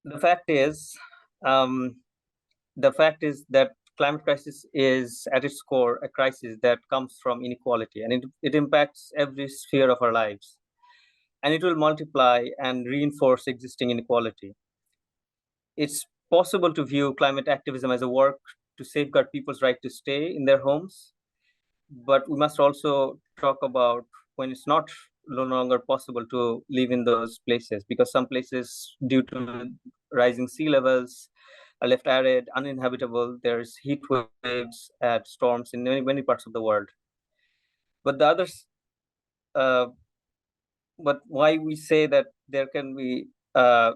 The fact is, um, that climate crisis is at its core a crisis that comes from inequality, and it impacts every sphere of our lives, and it will multiply and reinforce existing inequality. It's possible to view climate activism as a work to safeguard people's right to stay in their homes, but we must also talk about when it's not no longer possible to live in those places, because some places, due to rising sea levels, are left arid, uninhabitable. There's heat waves and storms in many parts of the world. But the others, uh, but why we say that there can be, I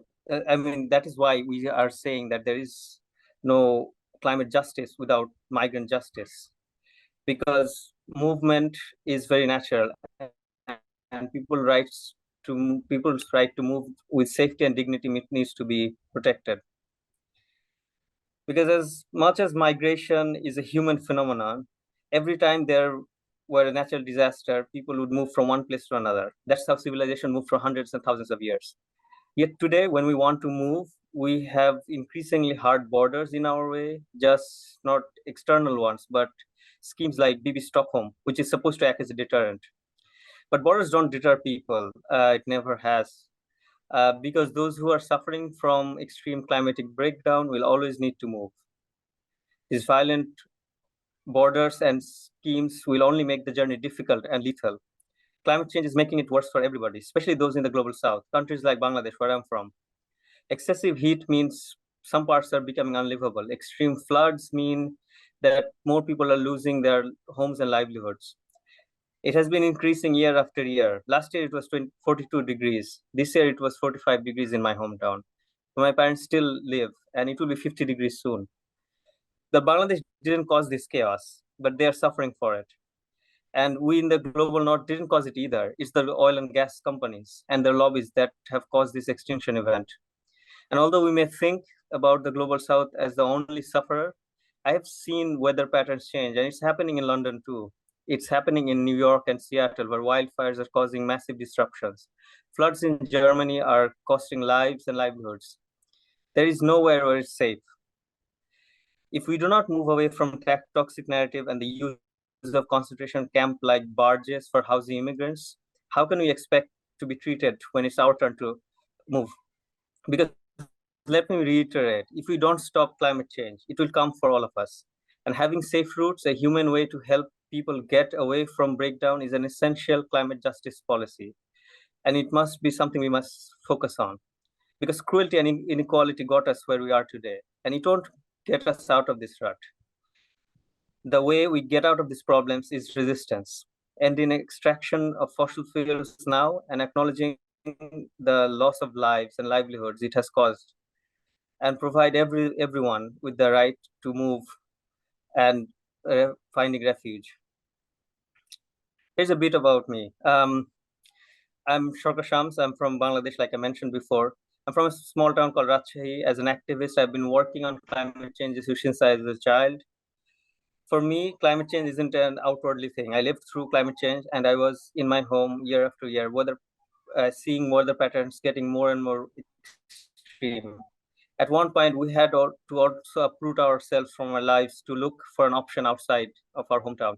mean, that is why we are saying that there is no climate justice without migrant justice, because movement is very natural, and people's right to move with safety and dignity needs to be protected. Because as much as migration is a human phenomenon, every time there were a natural disaster, people would move from one place to another. That's how civilization moved for hundreds and thousands of years. Yet today, when we want to move, we have increasingly hard borders in our way, just not external ones, but schemes like Bibby Stockholm, which is supposed to act as a deterrent. But borders don't deter people. It never has. Because those who are suffering from extreme climatic breakdown will always need to move. These violent borders and schemes will only make the journey difficult and lethal. Climate change is making it worse for everybody, especially those in the global south, countries like Bangladesh, where I'm from. Excessive heat means some parts are becoming unlivable. Extreme floods mean that more people are losing their homes and livelihoods. It has been increasing year after year. Last year it was 42 degrees. This year it was 45 degrees in my hometown. My parents still live, and it will be 50 degrees soon. The Bangladesh didn't cause this chaos, but they are suffering for it. And we in the global north didn't cause it either. It's the oil and gas companies and their lobbies that have caused this extinction event. And although we may think about the global south as the only sufferer, I have seen weather patterns change, and it's happening in London too. It's happening in New York and Seattle, where wildfires are causing massive disruptions. Floods in Germany are costing lives and livelihoods. There is nowhere where it's safe. If we do not move away from toxic narrative and the use of concentration camp like barges for housing immigrants, how can we expect to be treated when it's our turn to move? Because let me reiterate, if we don't stop climate change, it will come for all of us. And having safe routes, a human way to help people get away from breakdown, is an essential climate justice policy. And it must be something we must focus on. Because cruelty and inequality got us where we are today, and it won't get us out of this rut. The way we get out of these problems is resistance, ending extraction of fossil fuels now and acknowledging the loss of lives and livelihoods it has caused, and provide everyone with the right to move and finding refuge. Here's a bit about me. I'm Shorka Shams. I'm from Bangladesh, like I mentioned before. I'm from a small town called Rajshahi. As an activist, I've been working on climate change issues since I was a child. For me, climate change isn't an outwardly thing. I lived through climate change, and I was in my home year after year, seeing weather patterns getting more and more extreme. At one point, we had to also uproot ourselves from our lives to look for an option outside of our hometown.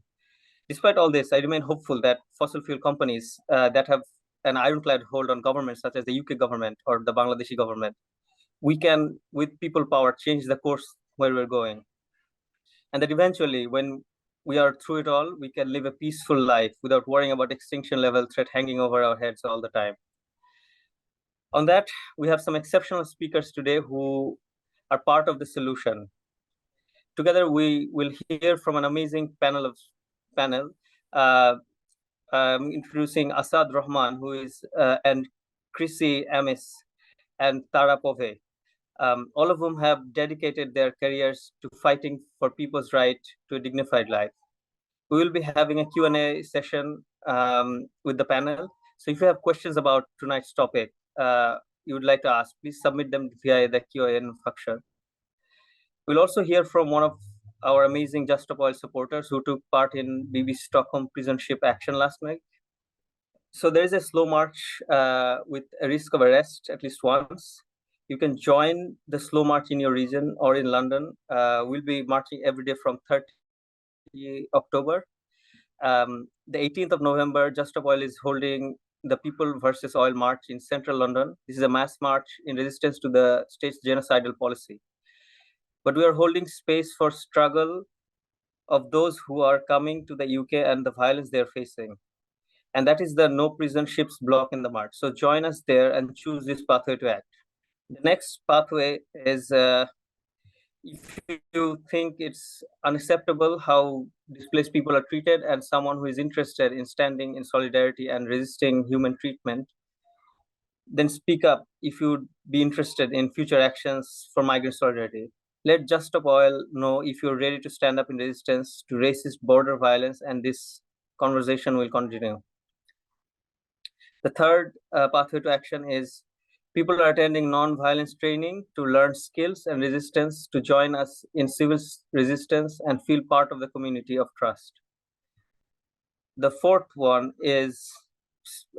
Despite all this, I remain hopeful that fossil fuel companies that have an ironclad hold on governments such as the UK government or the Bangladeshi government, we can, with people power, change the course where we're going. And that eventually, when we are through it all, we can live a peaceful life without worrying about extinction level threat hanging over our heads all the time. On that, we have some exceptional speakers today who are part of the solution. Together, we will hear from an amazing panel, introducing Asad Rehman, who is and Crissie Amiss and Povey, all of whom have dedicated their careers to fighting for people's right to a dignified life. We will be having a Q&A session with the panel. So if you have questions about tonight's topic you would like to ask, please submit them via the Q&A function. We'll also hear from one of our amazing Just Stop Oil supporters who took part in Bibby Stockholm prison ship action last night. So there is a slow march with a risk of arrest at least once. You can join the slow march in your region or in London. We'll be marching every day from 30 October. The 18th of November, Just Stop Oil is holding the People versus Oil March in central London. This is a mass march in resistance to the state's genocidal policy. But we are holding space for struggle of those who are coming to the UK and the violence they're facing. And that is the no prison ships block in the march. So join us there and choose this pathway to act. The next pathway is if you think it's unacceptable how displaced people are treated and someone who is interested in standing in solidarity and resisting human treatment, then speak up if you'd be interested in future actions for migrant solidarity. Let Just Stop Oil know if you're ready to stand up in resistance to racist border violence, and this conversation will continue. The third pathway to action is people are attending non-violence training to learn skills and resistance to join us in civil resistance and feel part of the community of trust. The fourth one is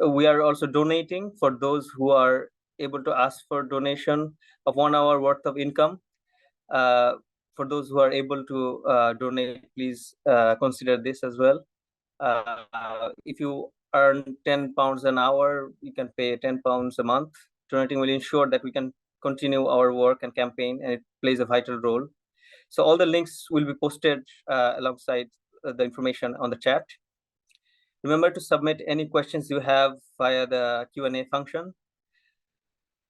we are also donating for those who are able to ask for donation of 1 hour worth of income. For those who are able to donate, please consider this as well. If you earn £10 an hour, you can pay £10 a month. Donating will ensure that we can continue our work and campaign, and it plays a vital role. So all the links will be posted alongside the information on the chat. Remember to submit any questions you have via the Q&A function.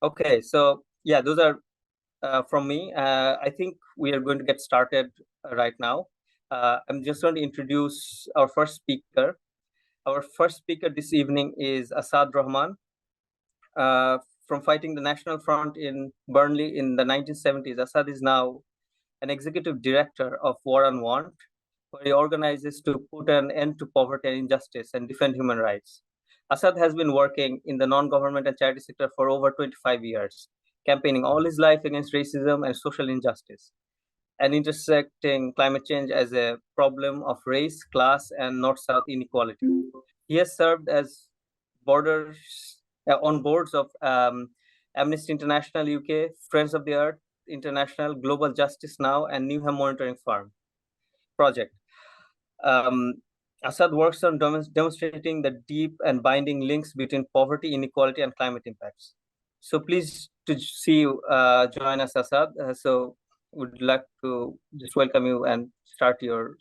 Okay, so yeah, those are from me. I think we are going to get started right now. I'm just going to introduce our first speaker. Our first speaker this evening is Asad Rehman. From fighting the National Front in Burnley in the 1970s, Asad is now an executive director of War on Want, where he organizes to put an end to poverty and injustice and defend human rights. Asad has been working in the non-government and charity sector for over 25 years, campaigning all his life against racism and social injustice, and intersecting climate change as a problem of race, class, and North-South inequality. He has served as on boards of Amnesty International UK, Friends of the Earth International, Global Justice Now, and Newham Monitoring Project. Asad works on demonstrating the deep and binding links between poverty, inequality, and climate impacts. So pleased to see you join us, Asad. So would like to just welcome you and start your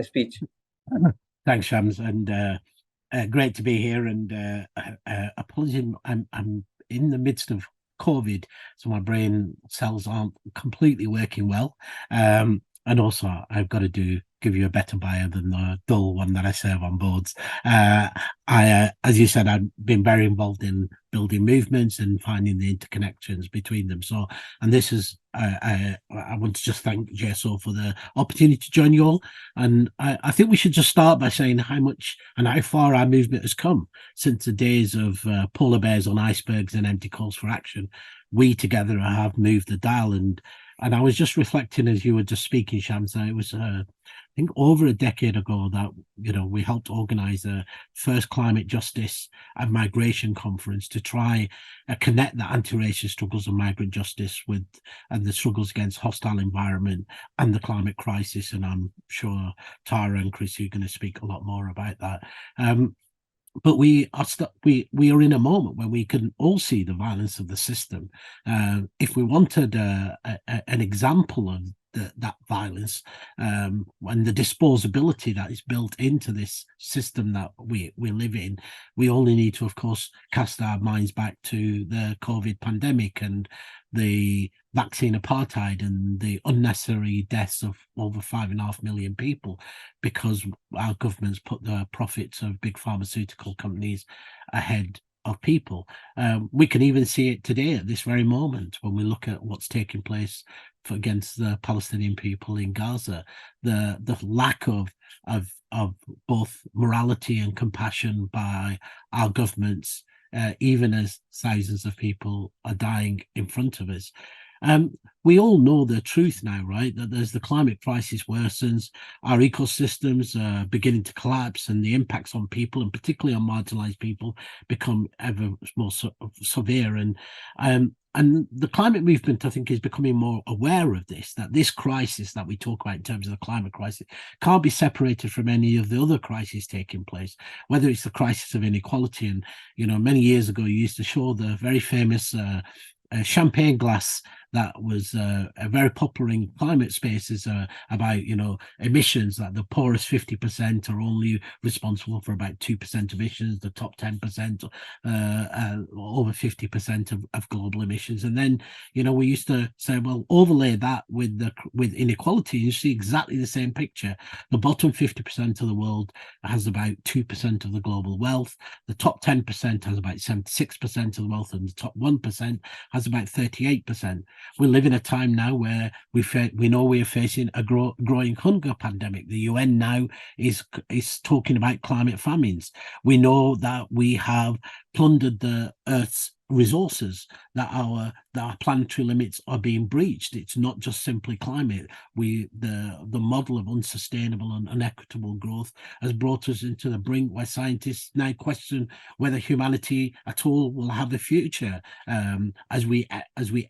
speech. Thanks, Shams, and great to be here. And apologies, I'm in the midst of COVID, so my brain cells aren't completely working well. And also, I've got to give you a better bio than the dull one that I serve on boards. As you said, I've been very involved in building movements and finding the interconnections between them. So, and this is, I want to just thank JSO for the opportunity to join you all. And I think we should just start by saying how much and how far our movement has come since the days of polar bears on icebergs and empty calls for action. We together have moved the dial, and I was just reflecting as you were just speaking, Shams, it was, I think, over a decade ago that, we helped organise the first climate justice and migration conference to try connect the anti-racist struggles of migrant justice with and the struggles against hostile environment and the climate crisis. And I'm sure Tara and Crissie are going to speak a lot more about that. But we are in a moment where we can all see the violence of the system. If we wanted an example of that violence and the disposability that is built into this system that we live in, we only need to, of course, cast our minds back to the COVID pandemic and the vaccine apartheid and the unnecessary deaths of over 5.5 million people because our governments put the profits of big pharmaceutical companies ahead of people. We can even see it today at this very moment when we look at what's taking place against the Palestinian people in Gaza. The lack of both morality and compassion by our governments, even as thousands of people are dying in front of us. We all know the truth now, right? That as the climate crisis worsens, our ecosystems are beginning to collapse, and the impacts on people, and particularly on marginalized people, become ever more severe. And And the climate movement, I think, is becoming more aware of this, that this crisis that we talk about in terms of the climate crisis can't be separated from any of the other crises taking place, whether it's the crisis of inequality. And, many years ago, you used to show the very famous champagne glass that was very popular in climate spaces about, emissions, that the poorest 50% are only responsible for about 2% of emissions, the top 10% over 50% of global emissions. And then, we used to say, well, overlay that with inequality, you see exactly the same picture. The bottom 50% of the world has about 2% of the global wealth. The top 10% has about 76% of the wealth, and the top 1% has about 38%. We live in a time now where we know we are facing a growing hunger pandemic. The UN now is talking about climate famines. We know that we have plundered the Earth's resources, that our planetary limits are being breached. It's not just simply climate. The model of unsustainable and unequitable growth has brought us into the brink where scientists now question whether humanity at all will have a future as we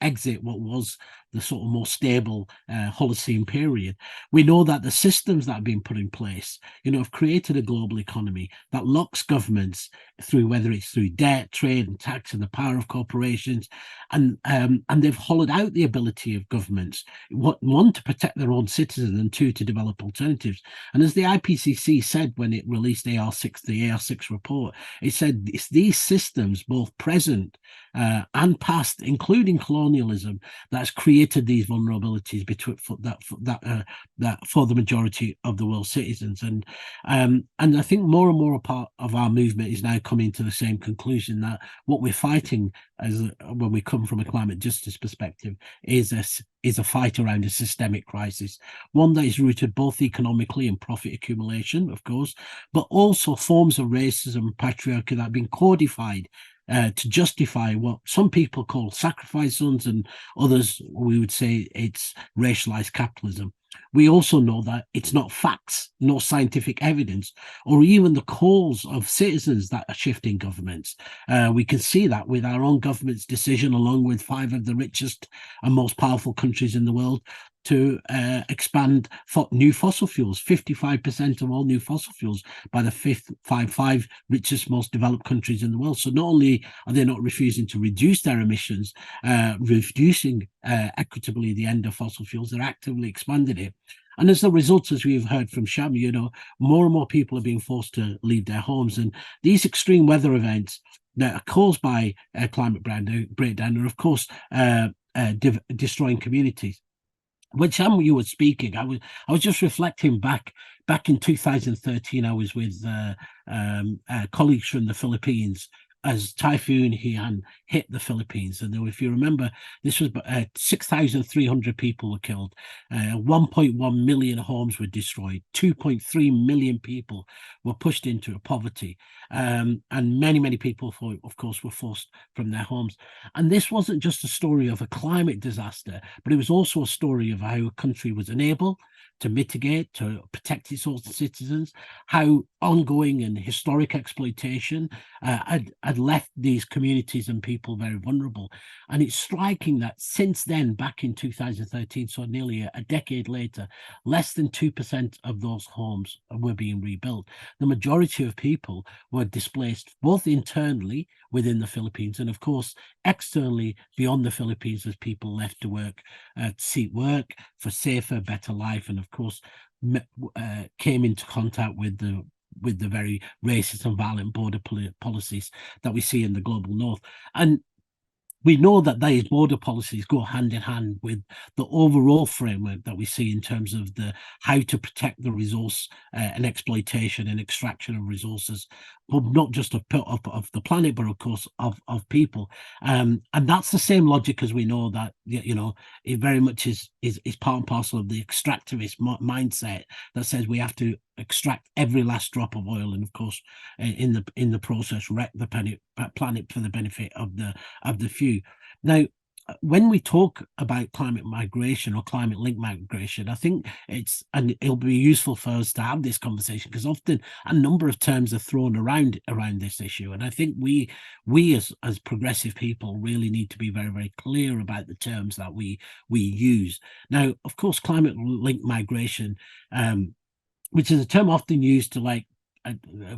exit what was the sort of more stable Holocene period. We know that the systems that have been put in place, have created a global economy that locks governments through, whether it's through debt, trade, and tax, and the power of corporations, and they've hollowed out the ability of governments, one, to protect their own citizens, and two, to develop alternatives. And as the IPCC said when it released the AR6 report, it said it's these systems, both present and past, including colonialism, that's created these vulnerabilities for the majority of the world's citizens. And I think more and more a part of our movement is now coming to the same conclusion, that what we're fighting when we come from a climate justice perspective is a fight around a systemic crisis, one that is rooted both economically in profit accumulation, of course, but also forms of racism and patriarchy that have been codified to justify what some people call sacrifice zones, and others, we would say, it's racialized capitalism. We also know that it's not facts, no scientific evidence, or even the calls of citizens that are shifting governments. We can see that with our own government's decision, along with 5 of the richest and most powerful countries in the world, to expand new fossil fuels, 55% of all new fossil fuels by the five richest, most developed countries in the world. So not only are they not refusing to reduce their emissions, reducing equitably the end of fossil fuels, they're actively expanding it. And as a result, as we've heard from Sham, more and more people are being forced to leave their homes. And these extreme weather events that are caused by climate breakdown are, of course, destroying communities. When Sam, you were speaking, I was just reflecting back in 2013. I was with colleagues from the Philippines as Typhoon Haiyan hit the Philippines. And if you remember, this was 6,300 people were killed, 1.1 million homes were destroyed, 2.3 million people were pushed into poverty, and many people, of course, were forced from their homes. And this wasn't just a story of a climate disaster, but it was also a story of how a country was unable to mitigate, to protect its own citizens, how ongoing and historic exploitation had left these communities and people very vulnerable. And it's striking that since then, back in 2013, so nearly a decade later, less than 2% of those homes were being rebuilt. The majority of people were displaced, both internally within the Philippines and, of course, externally beyond the Philippines, as people left to seek work for safer, better life, and of course came into contact with the very racist and violent border policies that we see in the global north. And we know that these border policies go hand in hand with the overall framework that we see in terms of how to protect the resource and exploitation and extraction of resources, but not just of the planet, but of course of people. And that's the same logic as we know that it very much is part and parcel of the extractivist mindset that says we have to extract every last drop of oil, and of course in the process wreck the planet for the benefit of the few. Now, when we talk about climate migration or climate linked migration, I think it'll be useful for us to have this conversation, because often a number of terms are thrown around this issue, and I think we as progressive people really need to be very, very clear about the terms that we use. Now, of course, climate linked migration, which is a term often used to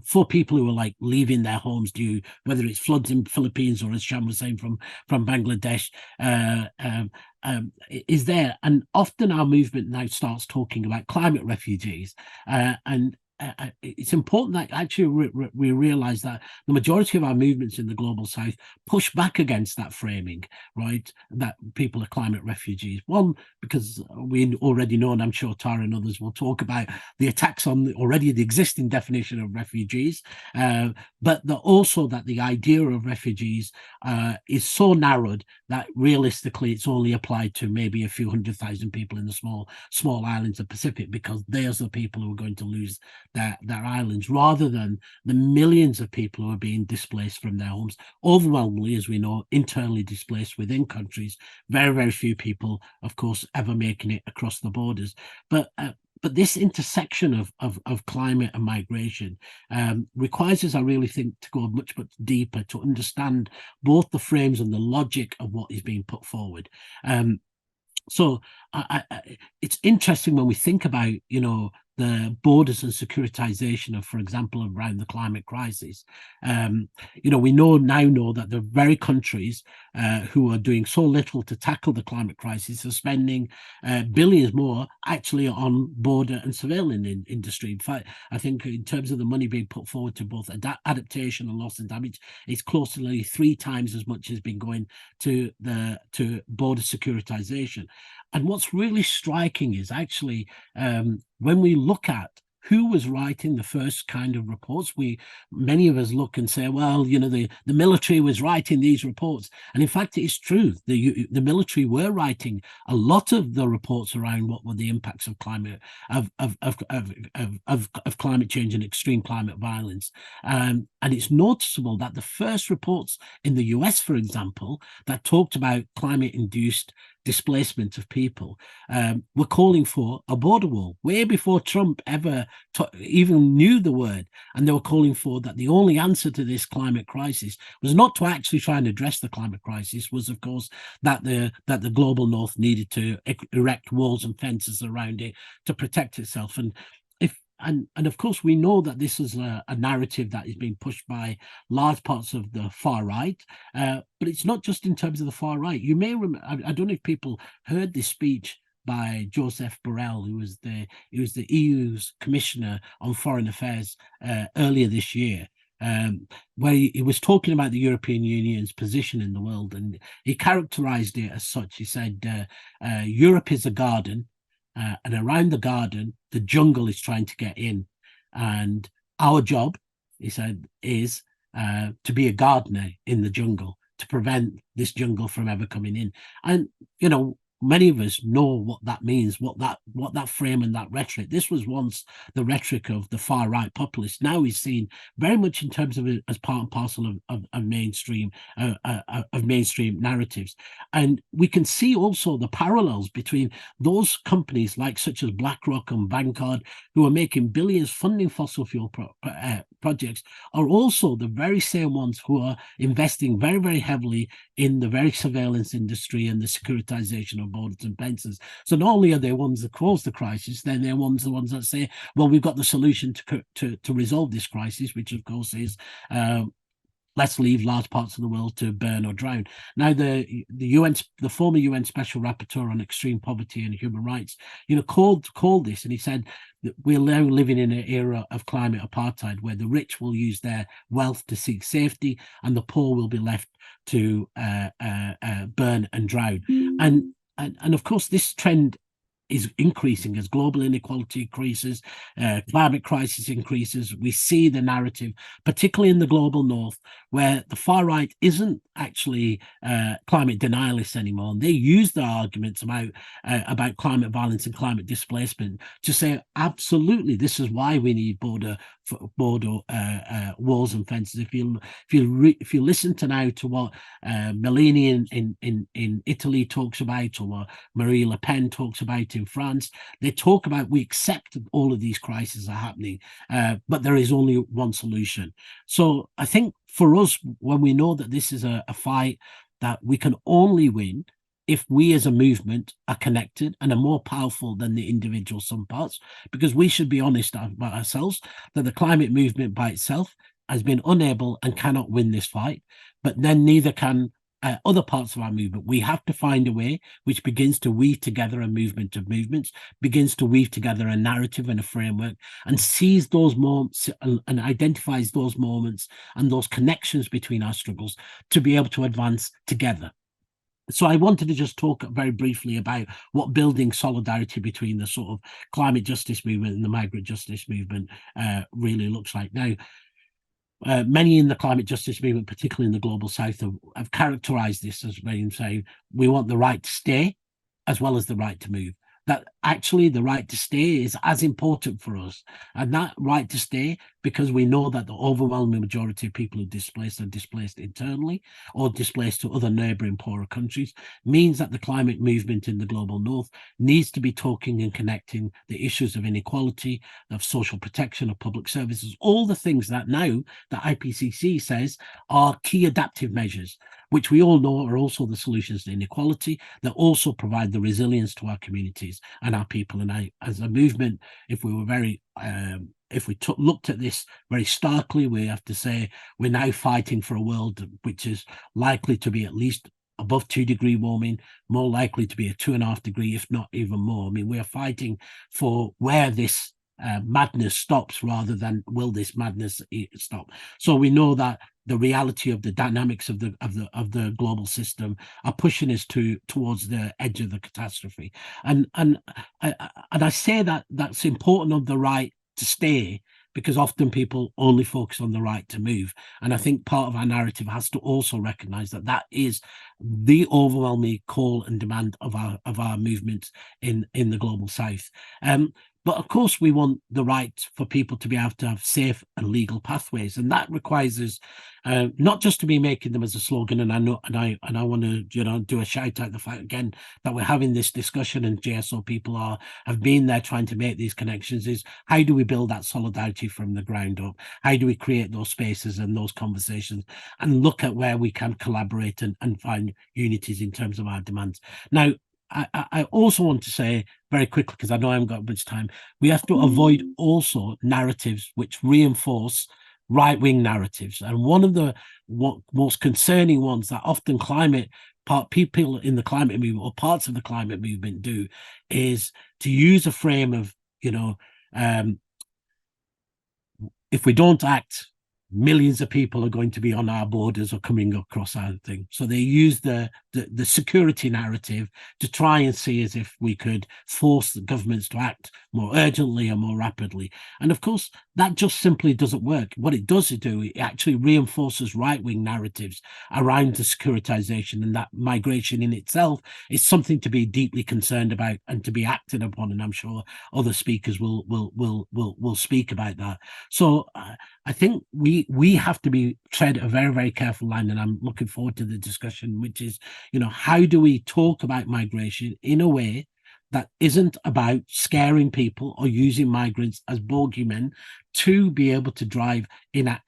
for people who are like leaving their homes due, whether it's floods in Philippines or, as Sham was saying, from Bangladesh, is there. And often our movement now starts talking about climate refugees, and it's important that actually we realize that the majority of our movements in the global south push back against that framing, right? That people are climate refugees. One, because we already know, and I'm sure Tara and others will talk about the attacks on already the existing definition of refugees, but also that the idea of refugees is so narrowed that realistically it's only applied to maybe a few 100,000 people in the small islands of the Pacific, because there's the people who are going to lose their islands, rather than the millions of people who are being displaced from their homes, overwhelmingly, as we know, internally displaced within countries. Very, very few people, of course, ever making it across the borders. But this intersection of climate and migration requires us, I really think, to go much deeper to understand both the frames and the logic of what is being put forward. So it's interesting when we think about, the borders and securitization of, for example, around the climate crisis. We now know that the very countries who are doing so little to tackle the climate crisis are spending billions more actually on border and surveillance industry. In fact, I think in terms of the money being put forward to both adaptation and loss and damage, it's close to nearly 3 times as much as been going to border securitization. And what's really striking is actually when we look at who was writing the first kind of reports, many of us look and say, well, the military was writing these reports. And in fact, it is true. The military were writing a lot of the reports around what were the impacts of climate, of climate change and extreme climate violence. And it's noticeable that the first reports in the US, for example, that talked about climate-induced displacement of people were calling for a border wall way before Trump ever even knew the word. And they were calling for that the only answer to this climate crisis was not to actually try and address the climate crisis, was of course that the global north needed to erect walls and fences around it to protect itself. And of course, we know that this is a narrative that is being pushed by large parts of the far right, but it's not just in terms of the far right. You may remember, I don't know if people heard this speech by Joseph Borrell, who was the EU's Commissioner on Foreign Affairs earlier this year, where he was talking about the European Union's position in the world, and he characterized it as such. He said, Europe is a garden, and around the garden, the jungle is trying to get in. And our job, he said, is to be a gardener in the jungle, to prevent this jungle from ever coming in. And, many of us know what that means, what that frame and that rhetoric. This was once the rhetoric of the far right populists. Now is seen very much in terms of it as part and parcel of mainstream narratives. And we can see also the parallels between those companies such as BlackRock and Vanguard, who are making billions funding fossil fuel projects, are also the very same ones who are investing very, very heavily in the very surveillance industry and the securitization of borders and fences. So not only are they ones that cause the crisis, then they're the ones that say, well, we've got the solution to resolve this crisis, which of course is let's leave large parts of the world to burn or drown. Now, the former UN Special Rapporteur on Extreme Poverty and Human Rights, called this, and he said that we're now living in an era of climate apartheid, where the rich will use their wealth to seek safety, and the poor will be left to burn and drown. And of course, this trend is increasing as global inequality increases, climate crisis increases. We see the narrative, particularly in the global north, where the far right isn't actually climate denialists anymore. And they use their arguments about climate violence and climate displacement to say, absolutely, this is why we need border walls and fences. If you listen to now to what Meloni in Italy talks about, or what Marie Le Pen talks about in France, they talk about, we accept all of these crises are happening, but there is only one solution. So I think for us, when we know that this is a fight that we can only win if we as a movement are connected and are more powerful than the individual some parts, because we should be honest about ourselves that the climate movement by itself has been unable and cannot win this fight, but then neither can other parts of our movement. We have to find a way which begins to weave together a movement of movements, begins to weave together a narrative and a framework, and sees those moments and identifies those moments and those connections between our struggles to be able to advance together. So I wanted to just talk very briefly about what building solidarity between the sort of climate justice movement and the migrant justice movement really looks like. Now, many in the climate justice movement, particularly in the global south, have characterized this as being saying we want the right to stay as well as the right to move. That actually the right to stay is as important for us, and that right to stay, because we know that the overwhelming majority of people who are displaced internally or displaced to other neighboring poorer countries, means that the climate movement in the global north needs to be talking and connecting the issues of inequality, of social protection, of public services, all the things that now the IPCC says are key adaptive measures, which we all know are also the solutions to inequality, that also provide the resilience to our communities and our people. And as a movement, if we were looked at this very starkly, we have to say we're now fighting for a world which is likely to be at least above 2-degree warming, more likely to be a 2.5 degree, if not even more. I mean, we are fighting for where this madness stops rather than will this madness stop. So we know that the reality of the dynamics of the global system are pushing us towards the edge of the catastrophe. And I say that that's important of the right to stay, because often people only focus on the right to move. And I think part of our narrative has to also recognize that that is the overwhelming call and demand of our movements in the global south. But of course, we want the right for people to be able to have safe and legal pathways, and that requires us not just to be making them as a slogan. And I want to do a shout out the fact again that we're having this discussion, and GSO people have been there trying to make these connections. Is how do we build that solidarity from the ground up? How do we create those spaces and those conversations, and look at where we can collaborate and find unities in terms of our demands? Now, I also want to say very quickly, because I know I haven't got much time, we have to avoid also narratives which reinforce right-wing narratives. And one of the most concerning ones that often people in the climate movement or parts of the climate movement do is to use a frame of, if we don't act, millions of people are going to be on our borders or coming across our thing. So they use the security narrative to try and see as if we could force the governments to act more urgently and more rapidly. And of course, that just simply doesn't work. What it does do, it actually reinforces right-wing narratives around the securitization, and that migration in itself is something to be deeply concerned about and to be acted upon. And I'm sure other speakers will speak about that. So I think we have to tread a very, very careful line, and I'm looking forward to the discussion, which is, how do we talk about migration in a way that isn't about scaring people or using migrants as bogeymen to be able to drive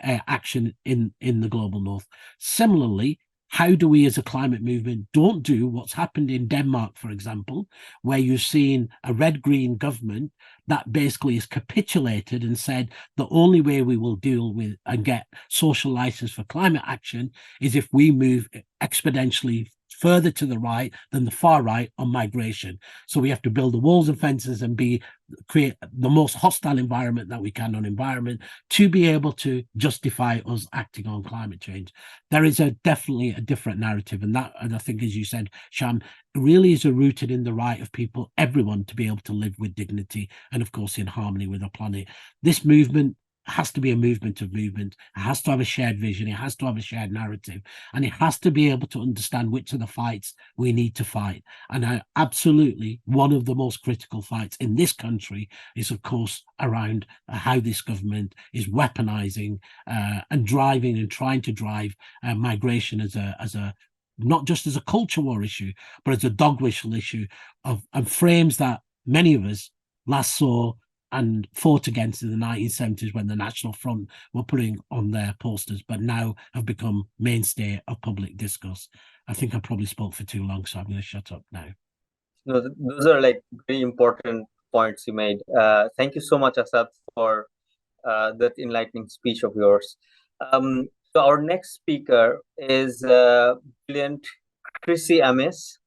action in the global north. Similarly, how do we as a climate movement don't do what's happened in Denmark, for example, where you've seen a red-green government that basically has capitulated and said the only way we will deal with and get social license for climate action is if we move exponentially further to the right than the far right on migration. So we have to build the walls and fences and create the most hostile environment that we can on environment to be able to justify us acting on climate change. There is definitely a different narrative, and I think, as you said, Sham, really is rooted in the right of people, everyone, to be able to live with dignity and, of course, in harmony with our planet. This movement has to be a movement of movement. It has to have a shared vision. It has to have a shared narrative. And it has to be able to understand which are the fights we need to fight. And absolutely, one of the most critical fights in this country is, of course, around how this government is weaponizing and driving and trying to drive migration as a not just as a culture war issue, but as a dog whistle issue and frames that many of us last saw and fought against in the 1970s when the National Front were putting on their posters, but now have become mainstay of public discourse. I think I probably spoke for too long, so I'm going to shut up now. No, those are like very important points you made. Thank you so much, Asad, for that enlightening speech of yours. So our next speaker is brilliant Crissie Amiss.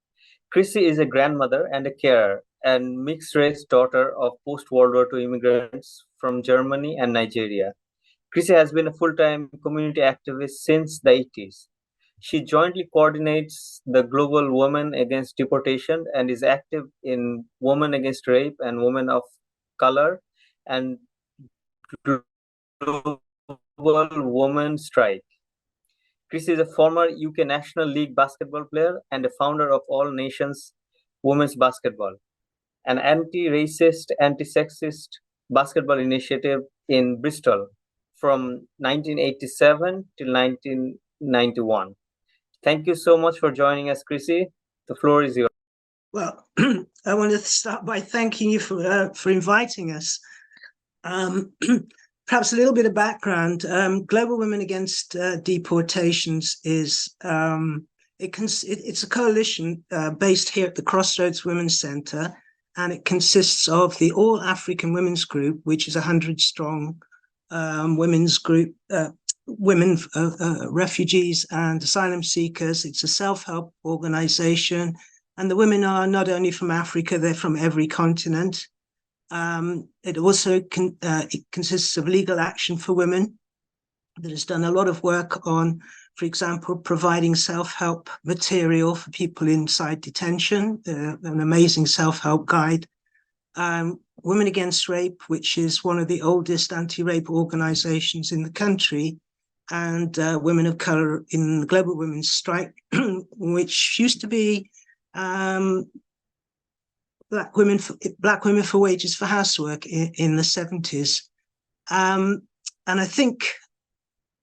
Crissie is a grandmother and a carer and mixed-race daughter of post-World War II immigrants from Germany and Nigeria. Crissie has been a full-time community activist since the 80s. She jointly coordinates the Global Women Against Deportation and is active in Women Against Rape and Women of Color and Global Women Strike. Crissie is a former UK National League basketball player and a founder of All Nations Women's Basketball, an anti-racist, anti-sexist basketball initiative in Bristol from 1987 till 1991. Thank you so much for joining us, Crissie. The floor is yours. Well, I want to start by thanking you for inviting us. Perhaps a little bit of background. Global Women Against Deportations is it's a coalition based here at the Crossroads Women's Centre, and it consists of the All African Women's Group, which is 100-strong women's group, women, refugees and asylum seekers. It's a self-help organisation, and the women are not only from Africa, they're from every continent. It also it consists of legal action for women that has done a lot of work on, for example, providing self-help material for people inside detention, an amazing self-help guide. Women Against Rape, which is one of the oldest anti-rape organizations in the country, and Women of Color in the Global Women's Strike, which used to be Black Women for Wages for Housework in the 70s. And I think,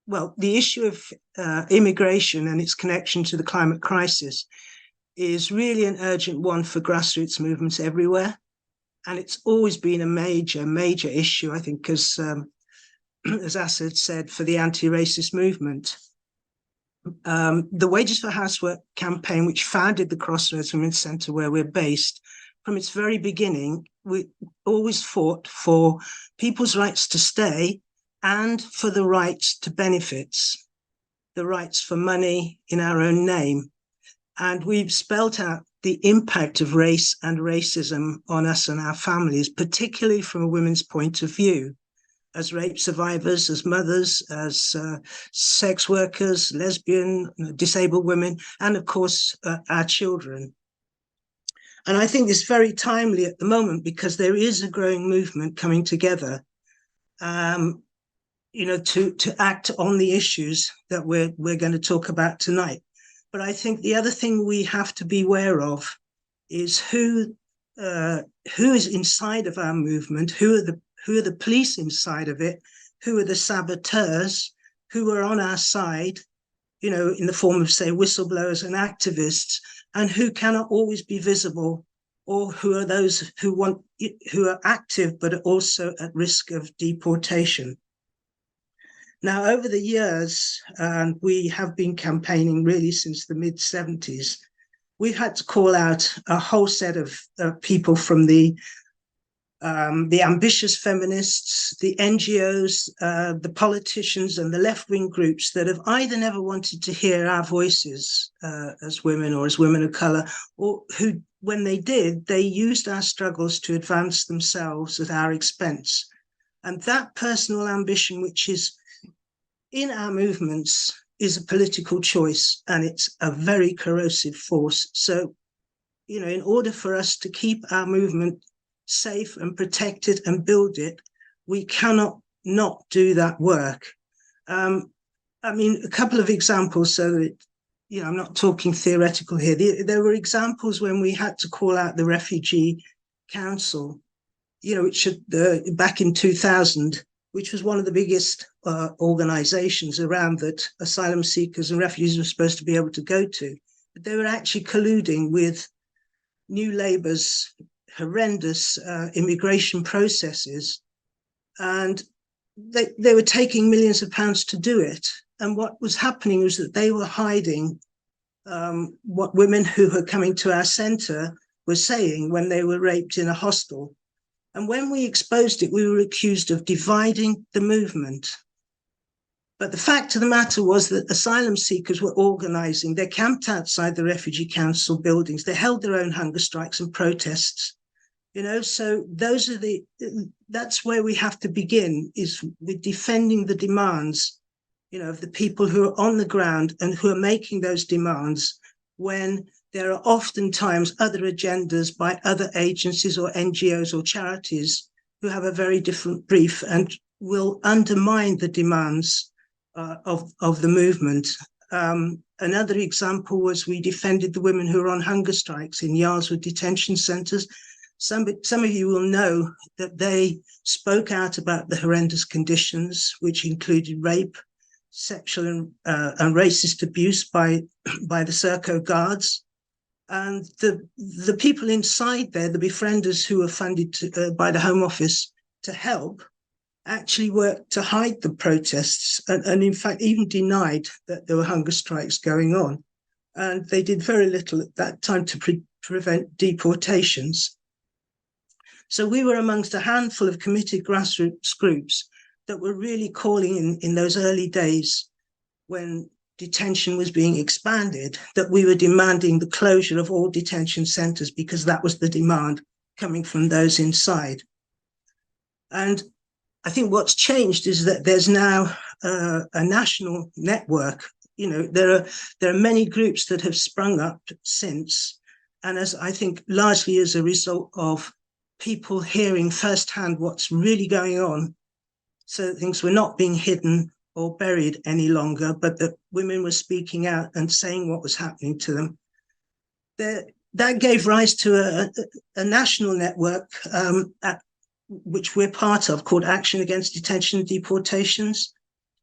well, the issue of immigration and its connection to the climate crisis is really an urgent one for grassroots movements everywhere. And it's always been a major, major issue, I think, as Asad said, for the anti-racist movement. The Wages for Housework campaign, which founded the Crossroads Women's Centre, where we're based, from its very beginning, we always fought for people's rights to stay and for the rights to benefits, the rights for money in our own name. And we've spelt out the impact of race and racism on us and our families, particularly from a women's point of view, as rape survivors, as mothers, as sex workers, lesbian, disabled women, and of course, our children. And I think it's very timely at the moment because there is a growing movement coming together, to act on the issues that we're going to talk about tonight. But I think the other thing we have to be aware of is who is inside of our movement, who are the police inside of it, who are the saboteurs, who are on our side, in the form of, say, whistleblowers and activists, and who cannot always be visible, or who are those who are active but are also at risk of deportation. Now, over the years, and we have been campaigning really since the mid-70s, we've had to call out a whole set of people from the ambitious feminists, the NGOs, the politicians and the left-wing groups that have either never wanted to hear our voices as women or as women of colour, or who, when they did, they used our struggles to advance themselves at our expense. And that personal ambition, which is in our movements, is a political choice, and it's a very corrosive force. So, in order for us to keep our movement safe and protected and build it, we cannot not do that work. I mean, a couple of examples so that, I'm not talking theoretical here. There were examples when we had to call out the Refugee Council, which back in 2000, which was one of the biggest organizations around that asylum seekers and refugees were supposed to be able to go to. But they were actually colluding with New Labour's horrendous immigration processes. And they were taking millions of pounds to do it. And what was happening was that they were hiding what women who were coming to our centre were saying when they were raped in a hostel. And when we exposed it, we were accused of dividing the movement. But the fact of the matter was that asylum seekers were organising. They camped outside the Refugee Council buildings. They held their own hunger strikes and protests. So that's where we have to begin, is with defending the demands, of the people who are on the ground and who are making those demands, when there are oftentimes other agendas by other agencies or NGOs or charities who have a very different brief and will undermine the demands of the movement. Another example was we defended the women who were on hunger strikes in Yarlswood detention centres. Some of you will know that they spoke out about the horrendous conditions, which included rape, sexual and racist abuse by the Serco guards. And the people inside there, the befrienders who were funded by the Home Office to help, actually worked to hide the protests and in fact even denied that there were hunger strikes going on. And they did very little at that time to prevent deportations. So we were amongst a handful of committed grassroots groups that were really calling in those early days when detention was being expanded, that we were demanding the closure of all detention centres because that was the demand coming from those inside. And I think what's changed is that there's now a national network. There are many groups that have sprung up since, and as I think largely as a result of people hearing firsthand what's really going on, so that things were not being hidden or buried any longer, but that women were speaking out and saying what was happening to them. That gave rise to a national network which we're part of, called Action Against Detention and Deportations.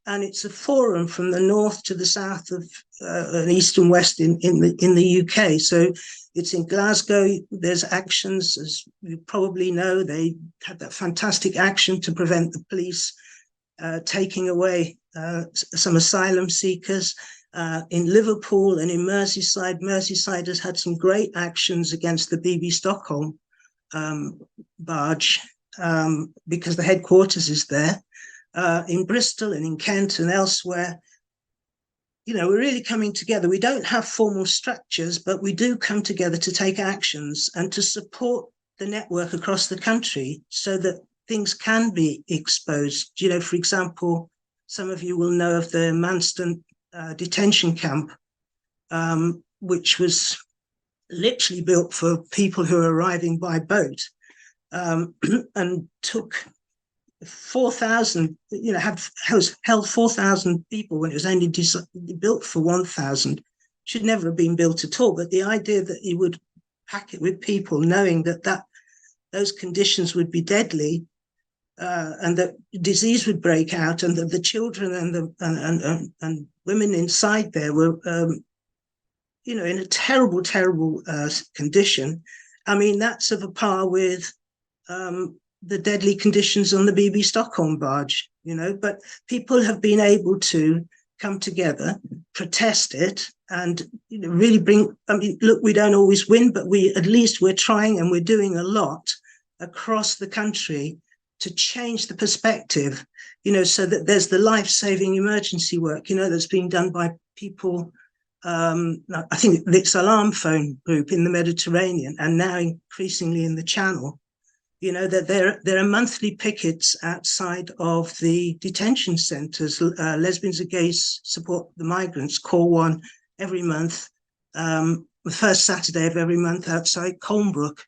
And it's a forum from the north to the south of and east and west in the UK. So it's in Glasgow. There's actions, as you probably know. They had that fantastic action to prevent the police taking away some asylum seekers. In Liverpool and in Merseyside, Merseyside has had some great actions against the Bibby Stockholm barge because the headquarters is there. In Bristol and in Kent and elsewhere, we're really coming together. We don't have formal structures, but we do come together to take actions and to support the network across the country so that things can be exposed. For example, some of you will know of the Manston detention camp, which was literally built for people who are arriving by boat, and took 4,000, held 4,000 people when it was only built for 1,000. Should never have been built at all. But the idea that you would pack it with people, knowing that those conditions would be deadly, and that disease would break out, and that the children and women inside there were, in a terrible, terrible condition. I mean, that's of a par with the deadly conditions on the Bibby Stockholm barge, but people have been able to come together, protest it, and really bring, look, we don't always win, but at least we're trying, and we're doing a lot across the country to change the perspective, so that there's the life-saving emergency work, that's being done by people. I think it's Alarm Phone Group in the Mediterranean, and now increasingly in the Channel. That there are monthly pickets outside of the detention centres. Lesbians and Gays Support the Migrants call one every month, the first Saturday of every month outside Colnbrook.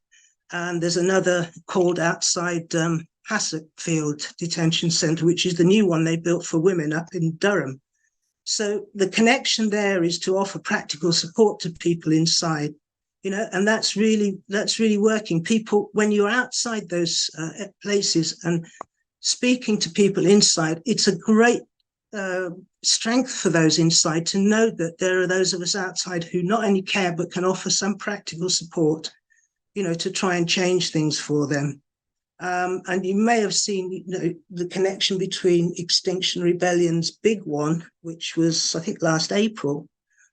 And there's another called outside Hassockfield Detention Centre, which is the new one they built for women up in Durham. So the connection there is to offer practical support to people inside, and that's really working. People, when you're outside those places and speaking to people inside, it's a great strength for those inside to know that there are those of us outside who not only care but can offer some practical support, to try and change things for them. And you may have seen the connection between Extinction Rebellion's big one, which was, I think, last April,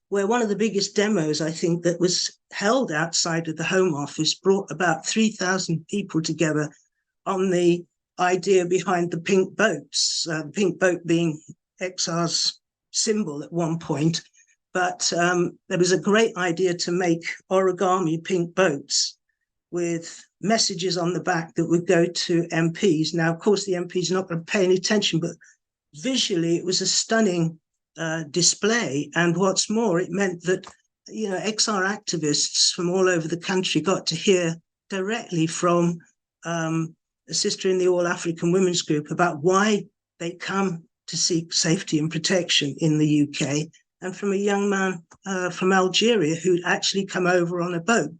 where one of the biggest demos, I think, that was held outside of the Home Office brought about 3,000 people together on the idea behind the pink boats, the pink boat being XR's symbol at one point. But there was a great idea to make origami pink boats with messages on the back that would go to MPs. Now, of course, the MPs are not going to pay any attention, but visually it was a stunning display. And what's more, it meant that, XR activists from all over the country got to hear directly from a sister in the All African Women's Group about why they come to seek safety and protection in the UK, and from a young man from Algeria who'd actually come over on a boat.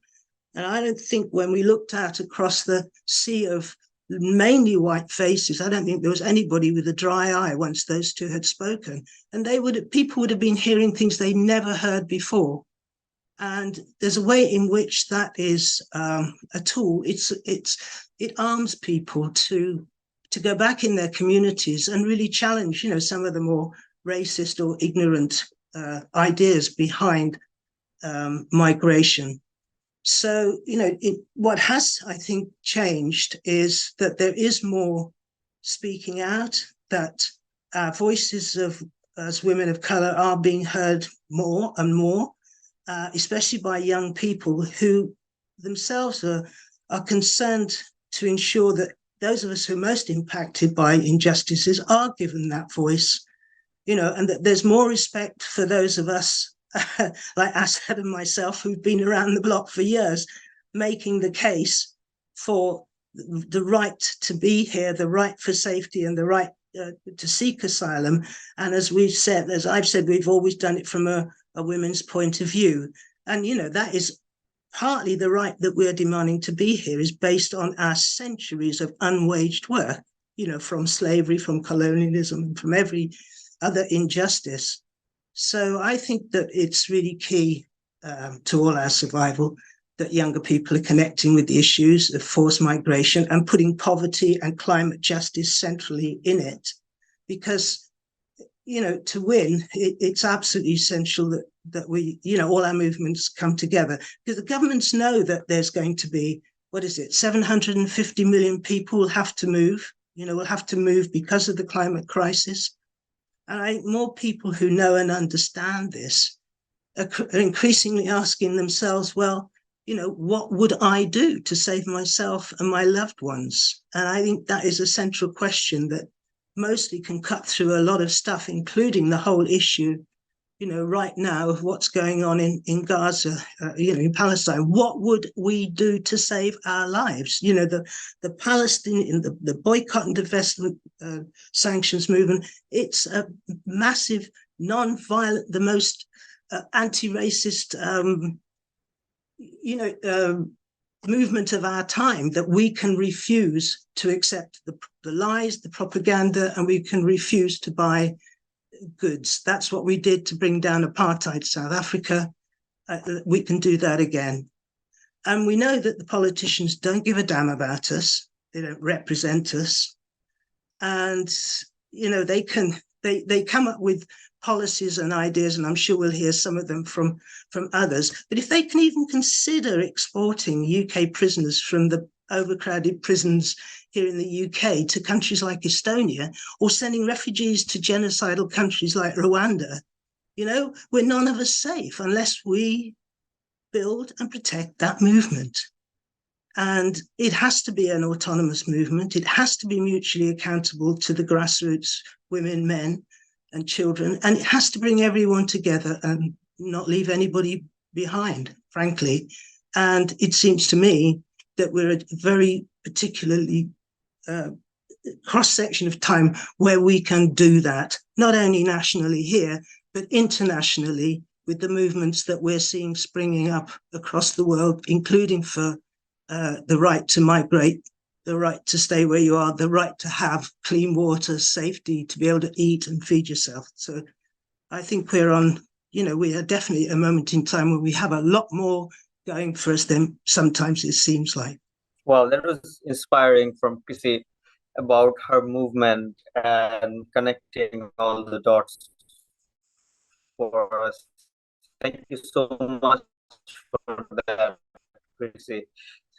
And I don't think when we looked out across the sea of mainly white faces, I don't think there was anybody with a dry eye once those two had spoken. And people would have been hearing things they never heard before. And there's a way in which that is a tool. It arms people to go back in their communities and really challenge, some of the more racist or ignorant ideas behind migration. So, what has, I think, changed is that there is more speaking out, that voices as women of colour are being heard more and more, especially by young people who themselves are concerned to ensure that those of us who are most impacted by injustices are given that voice, and that there's more respect for those of us like Asad and myself, who've been around the block for years, making the case for the right to be here, the right for safety, and the right to seek asylum. And as I've said, we've always done it from a women's point of view. And, that is partly the right that we're demanding to be here is based on our centuries of unwaged work, from slavery, from colonialism, from every other injustice. So I think that it's really key to all our survival that younger people are connecting with the issues of forced migration and putting poverty and climate justice centrally in it. Because, to win, it's absolutely essential that we, all our movements come together. Because the governments know that there's going to be, 750 million people will have to move, will have to move because of the climate crisis. And I think more people who know and understand this are increasingly asking themselves, well, what would I do to save myself and my loved ones? And I think that is a central question that mostly can cut through a lot of stuff, including the whole issue, right now of what's going on in Gaza, in Palestine. What would we do to save our lives? The Palestinian, the boycott and divestment sanctions movement, it's a massive, non-violent, the most anti-racist, movement of our time, that we can refuse to accept the lies, the propaganda, and we can refuse to buy goods. That's what we did to bring down apartheid South Africa. We can do that again. And we know that the politicians don't give a damn about us. They don't represent us. And, they come up with policies and ideas, and I'm sure we'll hear some of them from others. But if they can even consider exporting UK prisoners from the overcrowded prisons here in the UK to countries like Estonia, or sending refugees to genocidal countries like Rwanda, we're none of us safe unless we build and protect that movement. And it has to be an autonomous movement. It has to be mutually accountable to the grassroots women, men, and children. And it has to bring everyone together and not leave anybody behind, frankly. And it seems to me that we're at a very particularly cross-section of time where we can do that, not only nationally here, but internationally, with the movements that we're seeing springing up across the world, including for the right to migrate, the right to stay where you are, the right to have clean water, safety, to be able to eat and feed yourself. So I think we're on, we are definitely at a moment in time where we have a lot more going for us than sometimes it seems like. Well, that was inspiring from Crissie about her movement and connecting all the dots for us. Thank you so much for that, Crissie.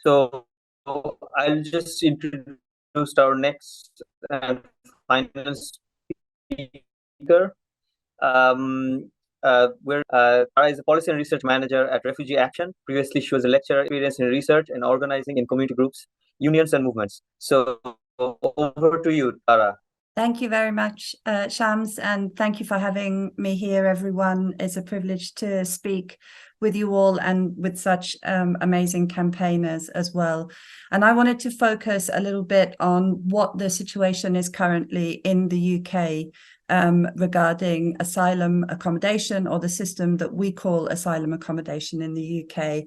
So I'll just introduce our next and final speaker. Tara is a policy and research manager at Refugee Action. Previously, she was a lecturer experienced in research and organizing in community groups, unions, and movements. So over to you, Tara. Thank you very much, Shams, and thank you for having me here, everyone. It's a privilege to speak with you all and with such amazing campaigners as well. And I wanted to focus a little bit on what the situation is currently in the UK regarding asylum accommodation, or the system that we call asylum accommodation in the UK.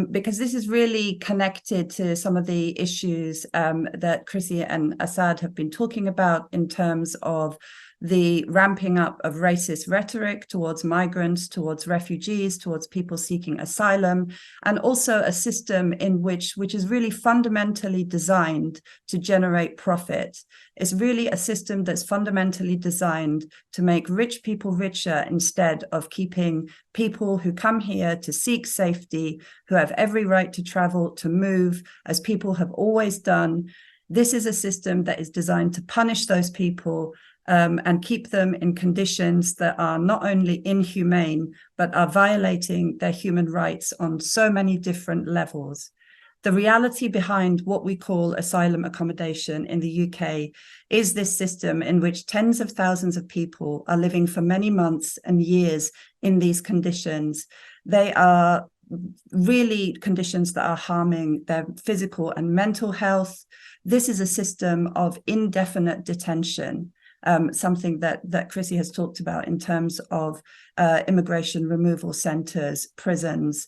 Because this is really connected to some of the issues that Crissie and Asad have been talking about in terms of the ramping up of racist rhetoric towards migrants, towards refugees, towards people seeking asylum, and also a system in which is really fundamentally designed to generate profit. It's really a system that's fundamentally designed to make rich people richer instead of keeping people who come here to seek safety, who have every right to travel, to move, as people have always done. This is a system that is designed to punish those people and keep them in conditions that are not only inhumane, but are violating their human rights on so many different levels. The reality behind what we call asylum accommodation in the UK is this system in which tens of thousands of people are living for many months and years in these conditions. They are really conditions that are harming their physical and mental health. This is a system of indefinite detention. Something that Crissie has talked about in terms of immigration removal centres, prisons,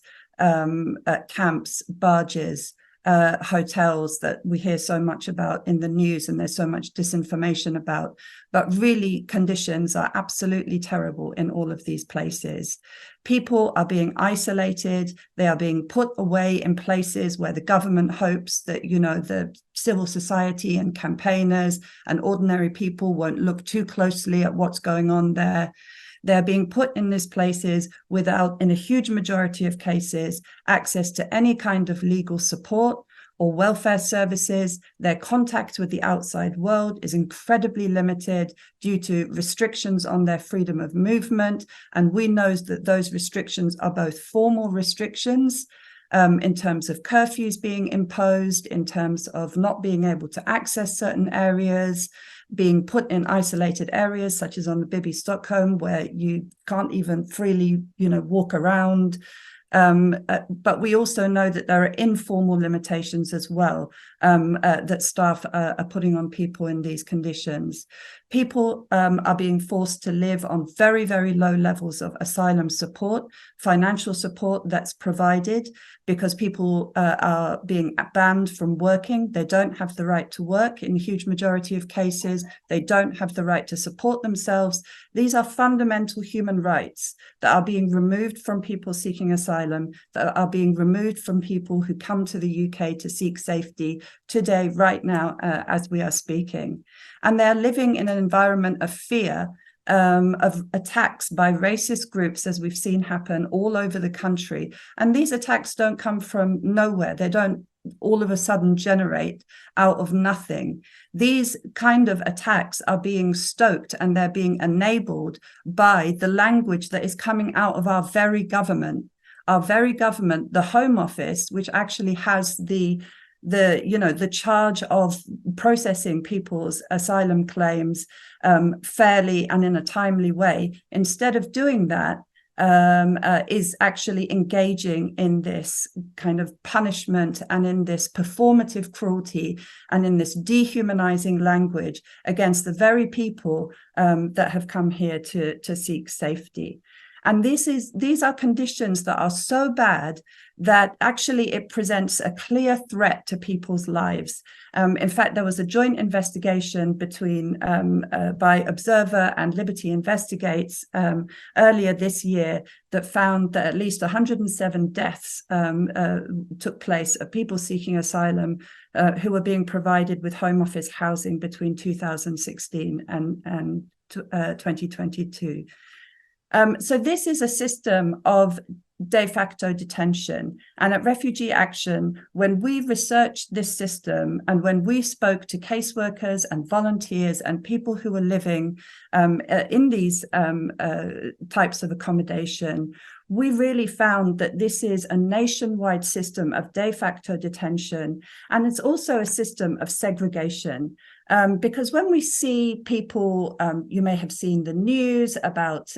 camps, barges, hotels that we hear so much about in the news, and there's so much disinformation about. But really, conditions are absolutely terrible in all of these places. People are being isolated. They are being put away in places where the government hopes that, the civil society and campaigners and ordinary people won't look too closely at what's going on there. They're being put in these places without, in a huge majority of cases, access to any kind of legal support or welfare services. Their contact with the outside world is incredibly limited due to restrictions on their freedom of movement. And we know that those restrictions are both formal restrictions in terms of curfews being imposed, in terms of not being able to access certain areas, being put in isolated areas, such as on the Bibby Stockholm, where you can't even freely, walk around. But we also know that there are informal limitations as well that staff are putting on people in these conditions. People are being forced to live on very, very low levels of asylum support, financial support that's provided, because people are being banned from working. They don't have the right to work in a huge majority of cases. They don't have the right to support themselves. These are fundamental human rights that are being removed from people seeking asylum, that are being removed from people who come to the UK to seek safety today, right now, as we are speaking. And they're living in an environment of fear, of attacks by racist groups, as we've seen happen all over the country. And these attacks don't come from nowhere. They don't all of a sudden generate out of nothing. These kind of attacks are being stoked, and they're being enabled by the language that is coming out of our very government, the Home Office, which actually has the charge of processing people's asylum claims fairly and in a timely way. Instead of doing that, is actually engaging in this kind of punishment and in this performative cruelty and in this dehumanizing language against the very people that have come here to seek safety. And these are conditions that are so bad that actually it presents a clear threat to people's lives. In fact, there was a joint investigation between by Observer and Liberty Investigates earlier this year that found that at least 107 deaths took place of people seeking asylum who were being provided with Home Office housing between 2016 and 2022. So this is a system of de facto detention. And at Refugee Action, when we researched this system and when we spoke to caseworkers and volunteers and people who were living in these types of accommodation, we really found that this is a nationwide system of de facto detention. And it's also a system of segregation. Because when we see people, you may have seen the news about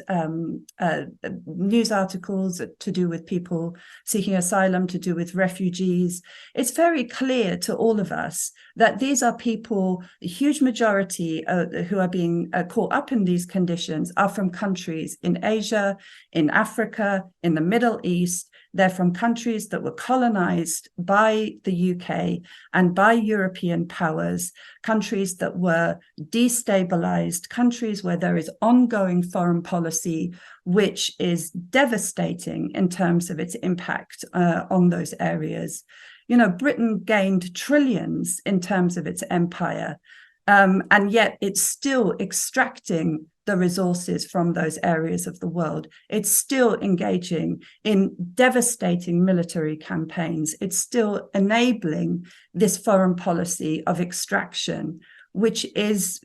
news articles to do with people seeking asylum, to do with refugees. It's very clear to all of us that these are people, a huge majority who are being caught up in these conditions are from countries in Asia, in Africa, in the Middle East. They're from countries that were colonized by the UK and by European powers, countries that were destabilized, countries where there is ongoing foreign policy, which is devastating in terms of its impact on those areas. You know, Britain gained trillions in terms of its empire, and yet it's still extracting the resources from those areas of the world. It's still engaging in devastating military campaigns. It's still enabling this foreign policy of extraction, which is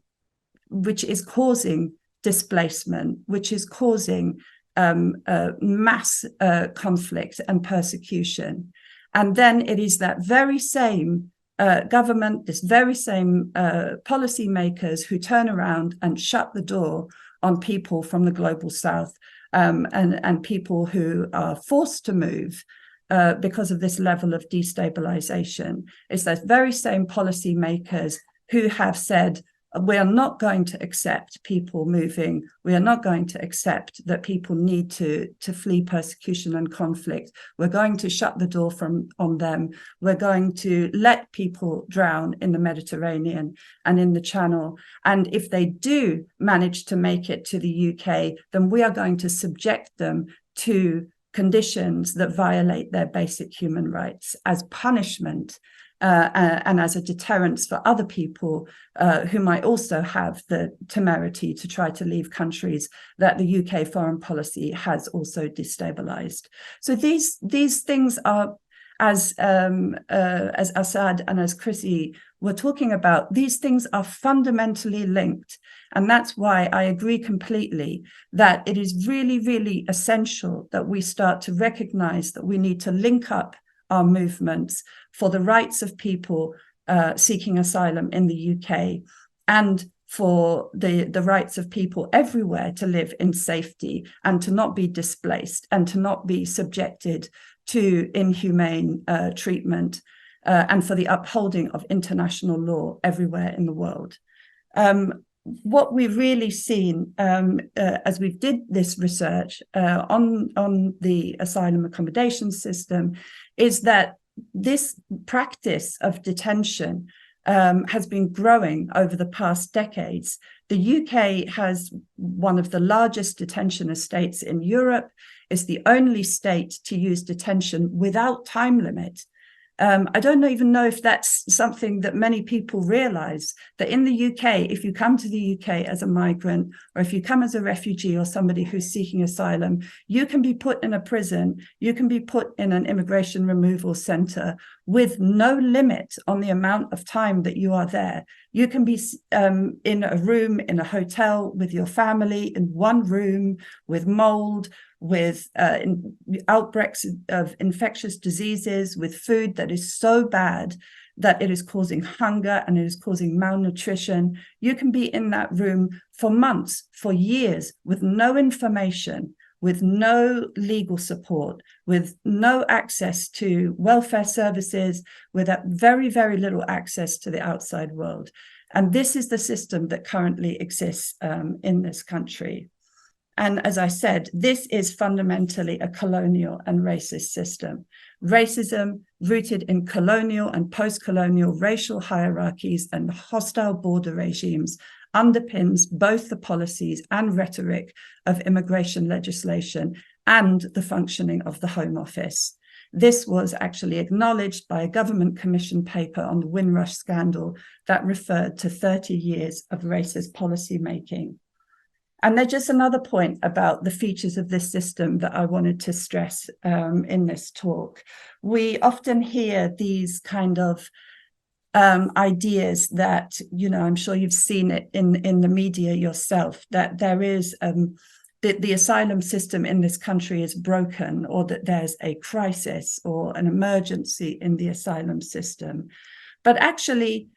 causing displacement, which is causing mass conflict and persecution. And then it is that very same government, this very same policymakers who turn around and shut the door on people from the global south and people who are forced to move because of this level of destabilization. It's those very same policymakers who have said, we are not going to accept people moving. We are not going to accept that people need to flee persecution and conflict. We're going to shut the door on them. We're going to let people drown in the Mediterranean and in the Channel. And if they do manage to make it to the UK, then we are going to subject them to conditions that violate their basic human rights as punishment. And as a deterrence for other people who might also have the temerity to try to leave countries that the UK foreign policy has also destabilized. So these things are, as Asad and as Crissie were talking about, these things are fundamentally linked. And that's why I agree completely that it is really, really essential that we start to recognize that we need to link up our movements for the rights of people seeking asylum in the UK and for the rights of people everywhere to live in safety and to not be displaced and to not be subjected to inhumane treatment and for the upholding of international law everywhere in the world. What we've really seen as we did this research on the asylum accommodation system is that this practice of detention has been growing over the past decades. The UK has one of the largest detention estates in Europe. It's the only state to use detention without time limit. I don't even know if that's something that many people realize, that in the UK, if you come to the UK as a migrant, or if you come as a refugee or somebody who's seeking asylum, you can be put in a prison, you can be put in an immigration removal center with no limit on the amount of time that you are there. You can be in a room, in a hotel with your family, in one room with mold, with outbreaks of infectious diseases, with food that is so bad that it is causing hunger and it is causing malnutrition. You can be in that room for months, for years, with no information, with no legal support, with no access to welfare services, with very, very little access to the outside world. And this is the system that currently exists in this country. And as I said, this is fundamentally a colonial and racist system. Racism rooted in colonial and post-colonial racial hierarchies and hostile border regimes underpins both the policies and rhetoric of immigration legislation and the functioning of the Home Office. This was actually acknowledged by a government commission paper on the Windrush scandal that referred to 30 years of racist policy making. And there's just another point about the features of this system that I wanted to stress in this talk. We often hear these kind of ideas that, you know, I'm sure you've seen it in the media yourself, that there is the asylum system in this country is broken, or that there's a crisis or an emergency in the asylum system. But actually,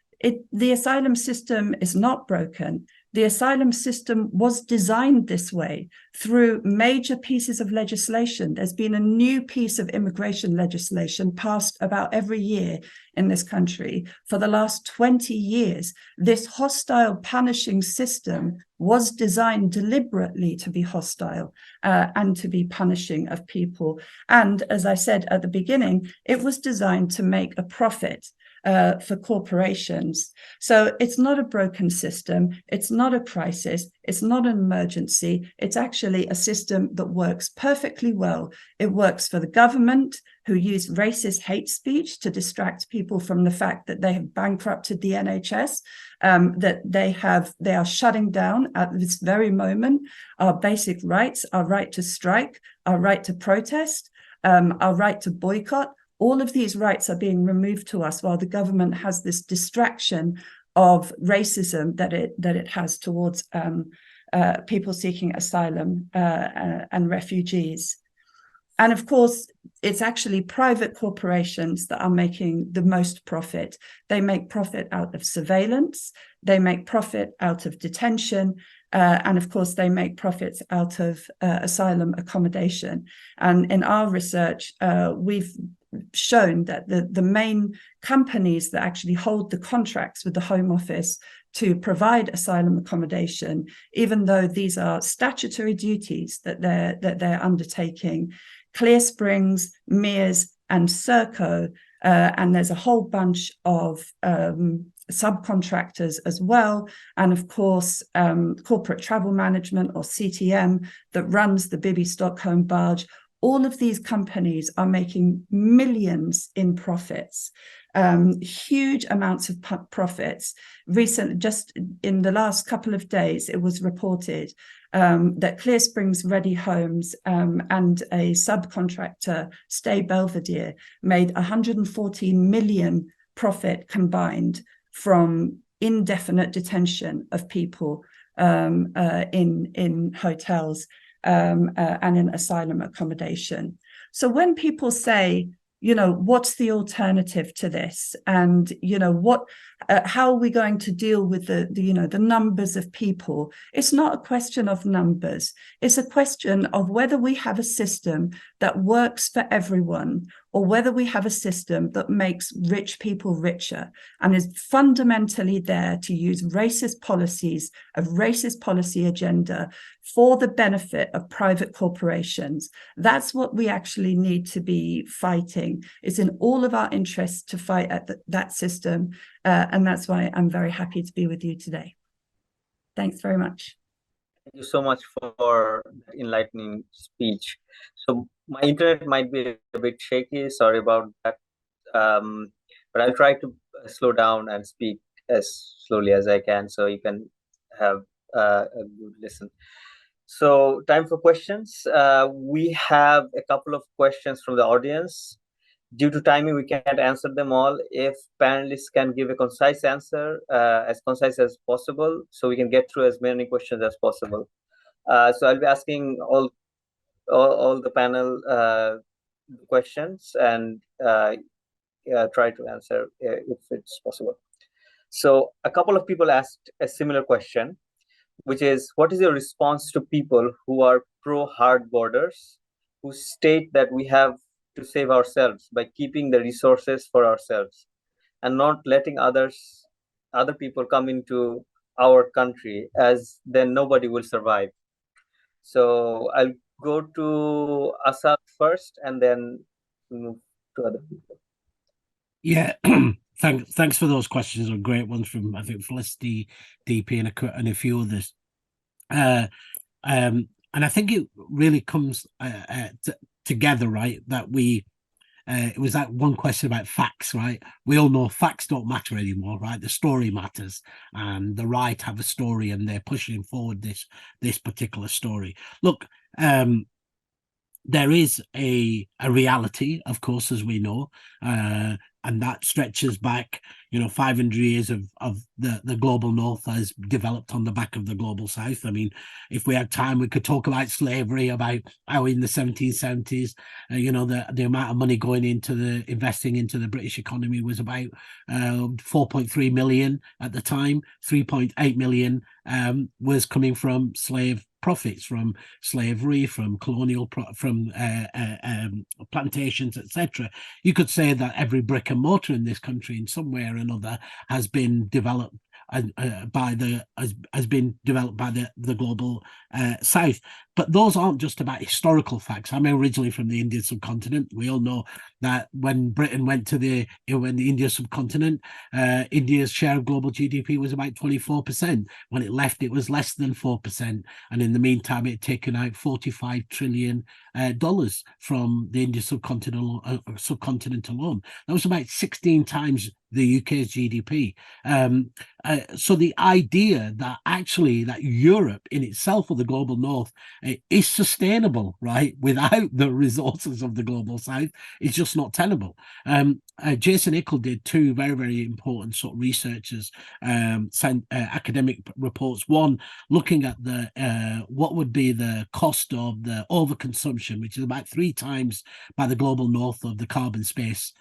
the asylum system is not broken. The asylum system was designed this way through major pieces of legislation. There's been a new piece of immigration legislation passed about every year in this country. For the last 20 years, this hostile punishing system was designed deliberately to be hostile and to be punishing of people. And as I said at the beginning, it was designed to make a profit for corporations. So it's not a broken system. It's not a crisis. It's not an emergency. It's actually a system that works perfectly well. It works for the government, who use racist hate speech to distract people from the fact that they have bankrupted the NHS, that they are shutting down at this very moment our basic rights, our right to strike, our right to protest, our right to boycott. All of these rights are being removed to us while the government has this distraction of racism that it has towards people seeking asylum and refugees. And of course, it's actually private corporations that are making the most profit. They make profit out of surveillance. They make profit out of detention. And of course, they make profits out of asylum accommodation. And in our research, we've shown that the main companies that actually hold the contracts with the Home Office to provide asylum accommodation, even though these are statutory duties that they're undertaking, Clear Springs, Mears, and Serco, and there's a whole bunch of subcontractors as well, and of course corporate travel management, or CTM, that runs the Bibby Stockholm barge. All of these companies are making millions in profits, huge amounts of profits. Just in the last couple of days, it was reported that Clear Springs Ready Homes and a subcontractor, Stay Belvedere, made 114 million profit combined from indefinite detention of people in hotels and in asylum accommodation. So when people say, you know, what's the alternative to this? And, you know, how are we going to deal with the numbers of people? It's not a question of numbers. It's a question of whether we have a system that works for everyone, or whether we have a system that makes rich people richer and is fundamentally there to use racist policies, a racist policy agenda for the benefit of private corporations. That's what we actually need to be fighting. It's in all of our interests to fight at that system. And that's why I'm very happy to be with you today. Thanks very much. Thank you so much for that enlightening speech. So my internet might be a bit shaky, sorry about that. But I'll try to slow down and speak as slowly as I can so you can have a good listen. So time for questions. We have a couple of questions from the audience. Due to timing, we can't answer them all. If panelists can give a concise answer, as concise as possible, so we can get through as many questions as possible. So I'll be asking all the panel questions and try to answer if it's possible. So a couple of people asked a similar question. which is, what is your response to people who are pro hard borders, who state that we have to save ourselves by keeping the resources for ourselves and not letting other people come into our country, as then nobody will survive. So I'll go to Asad first and then move to other people. Yeah, thanks for those questions. They're great ones from, I think, Felicity, DP, and a few others. And I think it really comes together, right? That it was that one question about facts, right? We all know facts don't matter anymore, right? The story matters, and the right have a story, and they're pushing forward this particular story. Look, there is a reality, of course, as we know, and that stretches back, 500 years of the global north has developed on the back of the global south. I mean, if we had time, we could talk about slavery, about how in the 1770s, the amount of money going into investing into the British economy was about 4.3 million at the time. 3.8 million was coming from slave profits, from slavery, from colonial, from plantations, etc. You could say that every brick and mortar in this country, in some way or another, has been developed by the global south. But those aren't just about historical facts. I'm originally from the Indian subcontinent. We all know that when Britain went to the Indian subcontinent, India's share of global GDP was about 24%. When it left, it was less than 4%. And in the meantime, it had taken out $45 trillion from the Indian subcontinent alone. That was about 16 times the UK's GDP. So the idea that actually that Europe in itself, or the global north, is sustainable, right, without the resources of the global south, is just not tenable. Jason Ickle did two very, very important sort of researchers, academic reports. One looking at what would be the cost of the overconsumption, which is about 3 times by the global north of the carbon space.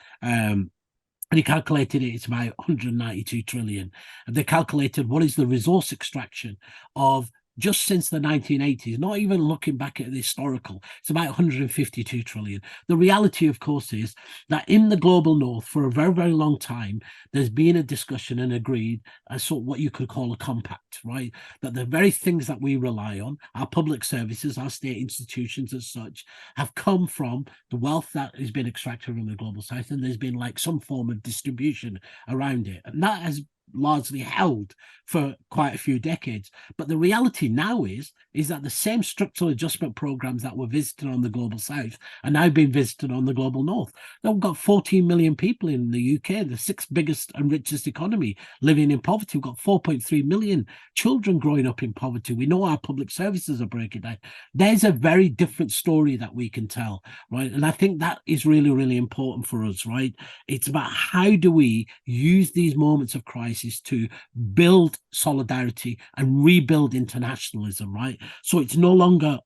And he calculated it's about 192 trillion. And they calculated what is the resource extraction of just since the 1980s, not even looking back at the historical, it's about 152 trillion. The reality, of course, is that in the global north, for a very, very long time, there's been a discussion and agreed as sort of what you could call a compact, right? That the very things that we rely on, our public services, our state institutions as such, have come from the wealth that has been extracted from the global south, and there's been like some form of distribution around it. And that has largely held for quite a few decades. But the reality now is that the same structural adjustment programs that were visited on the global south are now being visited on the global north. We've got 14 million people in the UK, the 6th biggest and richest economy, living in poverty. We've got 4.3 million children growing up in poverty. We know our public services are breaking down. There's a very different story that we can tell, right? And I think that is really, really important for us, right? It's about how do we use these moments of crisis to build solidarity and rebuild internationalism, right? So it's no longer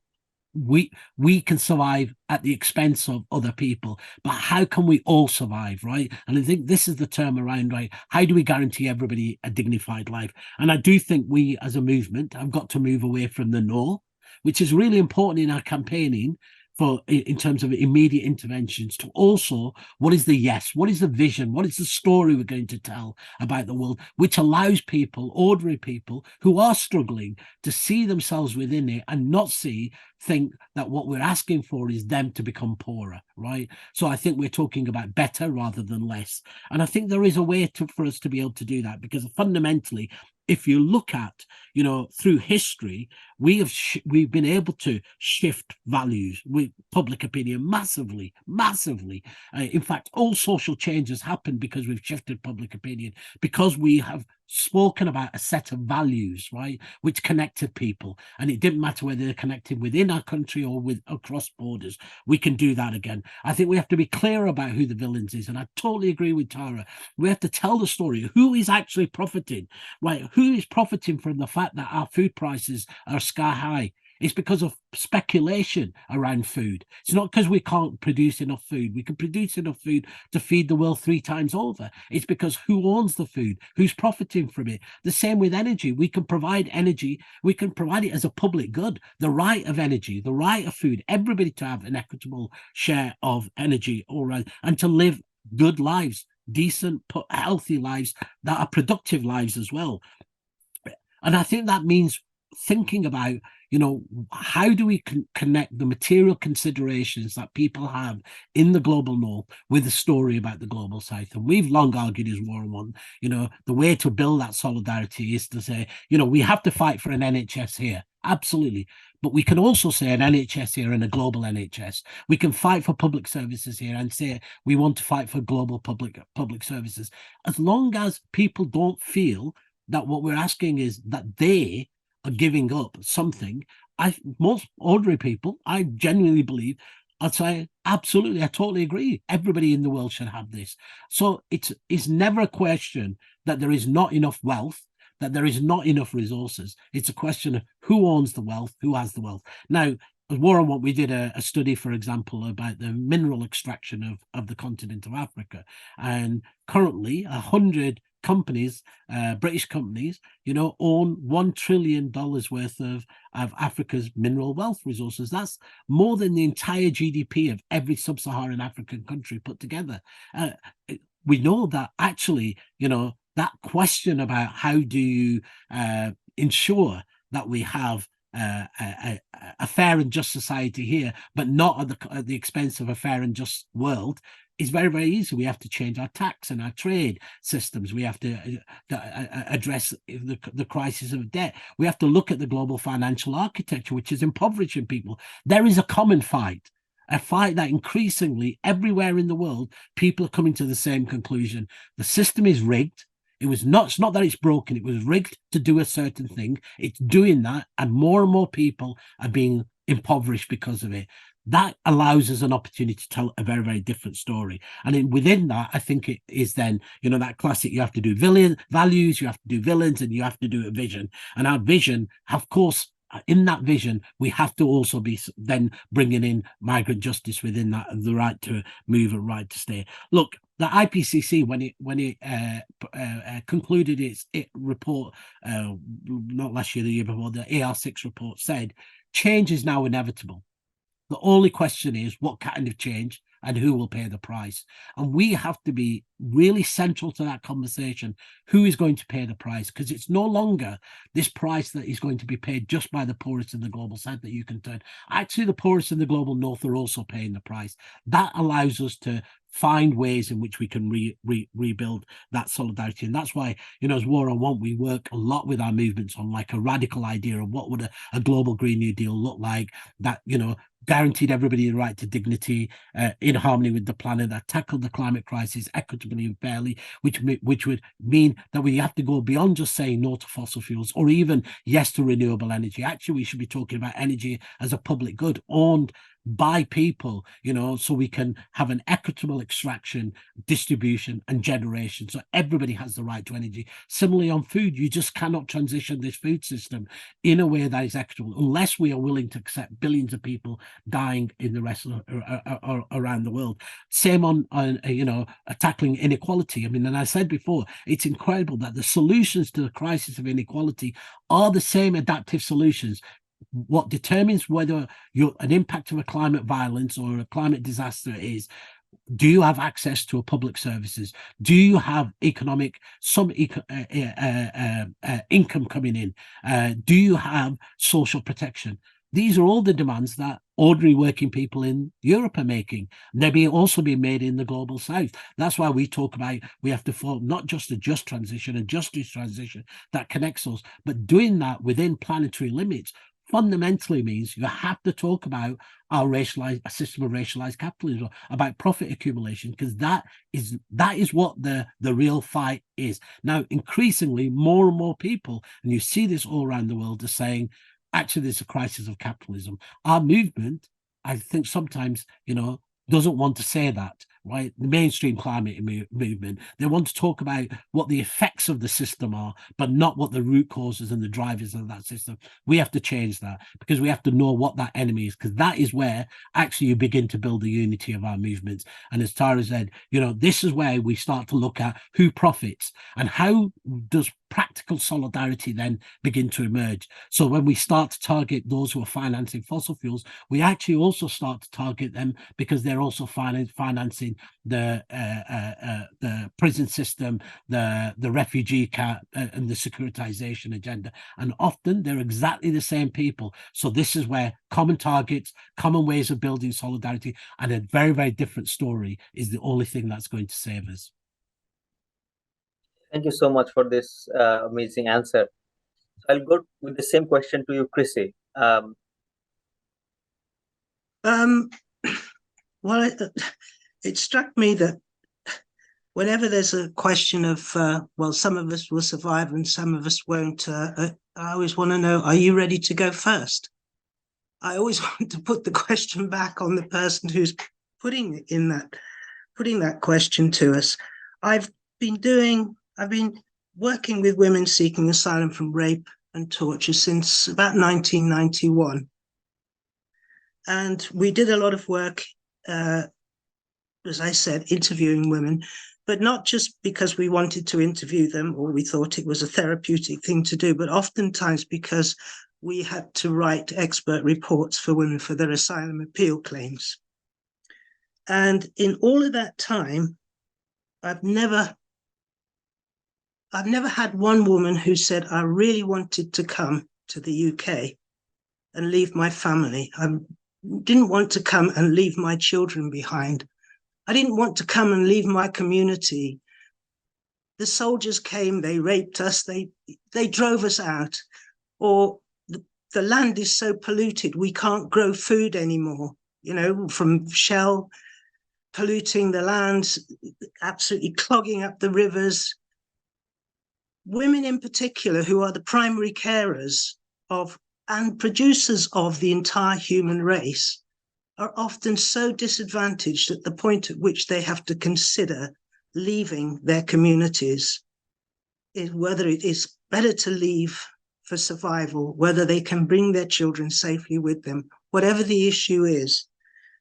we can survive at the expense of other people, but how can we all survive, right? And I think this is the term around, right? How do we guarantee everybody a dignified life? And I do think we as a movement have got to move away from the no, which is really important in our campaigning in terms of immediate interventions, to also what is the yes, what is the vision, what is the story we're going to tell about the world, which allows people, ordinary people who are struggling, to see themselves within it and not think that what we're asking for is them to become poorer, right? So I think we're talking about better rather than less. And I think there is a way for us to be able to do that, because fundamentally, if you look at, through history, we've been able to shift values with public opinion massively. In fact, all social changes happen because we've shifted public opinion, because we have spoken about a set of values, right, which connected people, and it didn't matter whether they're connected within our country or across borders. We can do that again. I think we have to be clear about who the villains is, and I totally agree with Tara. We have to tell the story. Who is actually profiting, right? Who is profiting from the fact that our food prices are sky high? It's because of speculation around food. It's not because we can't produce enough food. We can produce enough food to feed the world 3 times over. It's because who owns the food? Who's profiting from it? The same with energy. We can provide energy. We can provide it as a public good. The right of energy, the right of food, everybody to have an equitable share of energy all around, and to live good lives, decent, healthy lives that are productive lives as well. And I think that means thinking about, how do we connect the material considerations that people have in the global north with the story about the global south? And we've long argued as Warren One, the way to build that solidarity is to say, we have to fight for an NHS here. Absolutely. But we can also say an NHS here and a global NHS. We can fight for public services here and say we want to fight for global public services. As long as people don't feel that what we're asking is that they are giving up something, most ordinary people, I genuinely believe, I'd say, absolutely, I totally agree. Everybody in the world should have this. So it's never a question that there is not enough wealth, that there is not enough resources. It's a question of who owns the wealth, who has the wealth. Now, as Warren, what we did a study, for example, about the mineral extraction of the continent of Africa. And currently 100 companies, British companies, own $1 trillion worth of Africa's mineral wealth resources. That's more than the entire GDP of every sub-Saharan African country put together. We know that actually, that question about how do you ensure that we have a fair and just society here, but not at the expense of a fair and just world, is very, very easy. We have to change our tax and our trade systems. We have to address the crisis of debt. We have to look at the global financial architecture, which is impoverishing people. There is a common fight, a fight that increasingly everywhere in the world, people are coming to the same conclusion. The system is rigged. It's not that it's broken. It was rigged to do a certain thing. It's doing that, and more people are being impoverished because of it. That allows us an opportunity to tell a very, very different story. And within that, I think it is then, that classic, you have to do values, you have to do villains, and you have to do a vision. And our vision, of course, in that vision, we have to also be then bringing in migrant justice within that, the right to move and right to stay. Look, the IPCC, when it concluded its report, not last year, the year before, the AR6 report said, change is now inevitable. The only question is what kind of change and who will pay the price. And we have to be really central to that conversation. Who is going to pay the price? Because it's no longer this price that is going to be paid just by the poorest in the global south that you can turn. Actually, the poorest in the global north are also paying the price. That allows us to find ways in which we can rebuild that solidarity. And that's why, as War on Want, we work a lot with our movements on like a radical idea of what would a global Green New Deal look like that, guaranteed everybody the right to dignity, in harmony with the planet, that tackled the climate crisis equitably and fairly, which would mean that we have to go beyond just saying no to fossil fuels or even yes to renewable energy. Actually, we should be talking about energy as a public good owned by people, so we can have an equitable extraction, distribution and generation, so everybody has the right to energy. Similarly on food, you just cannot transition this food system in a way that is equitable unless we are willing to accept billions of people dying in the rest of around the world. Same on tackling inequality. I mean, and I said before, it's incredible that the solutions to the crisis of inequality are the same adaptive solutions. What determines whether an impact of a climate violence or a climate disaster is, do you have access to public services? Do you have income coming in? Do you have social protection? These are all the demands that ordinary working people in Europe are making. They're also being made in the global south. That's why we talk about we have to form not just a just transition, a justice transition that connects us, but doing that within planetary limits fundamentally means you have to talk about a system of racialized capitalism, about profit accumulation, because that is what the real fight is. Now, increasingly, more and more people, and you see this all around the world, are saying, actually, there's a crisis of capitalism. Our movement, I think sometimes, doesn't want to say that, right? The mainstream climate movement. They want to talk about what the effects of the system are, but not what the root causes and the drivers of that system. We have to change that, because we have to know what that enemy is, because that is where actually you begin to build the unity of our movements. And as Tara said, you know, this is where we start to look at who profits and how does practical solidarity then begin to emerge. So when we start to target those who are financing fossil fuels, we actually also start to target them because they're also financing the prison system, the refugee camp, and the securitization agenda. And often they're exactly the same people. So this is where common targets, common ways of building solidarity, and a very, very different story is the only thing that's going to save us. Thank you so much for this amazing answer. I'll go with the same question to you, Crissie. Well, it struck me that whenever there's a question of, well, some of us will survive and some of us won't, I always want to know, are you ready to go first? I always want to put the question back on the person who's putting that question to us. I've been working with women seeking asylum from rape and torture since about 1991. And we did a lot of work, as I said, interviewing women, but not just because we wanted to interview them or we thought it was a therapeutic thing to do, but oftentimes because we had to write expert reports for women for their asylum appeal claims. And in all of that time, I've never had one woman who said, I really wanted to come to the UK and leave my family. I didn't want to come and leave my children behind. I didn't want to come and leave my community. The soldiers came, they raped us, they drove us out. Or the land is so polluted, we can't grow food anymore, you know, from Shell polluting the land, absolutely clogging up the rivers. Women in particular, who are the primary carers of and producers of the entire human race, are often so disadvantaged at the point at which they have to consider leaving their communities, whether it is better to leave for survival, whether they can bring their children safely with them, whatever the issue is.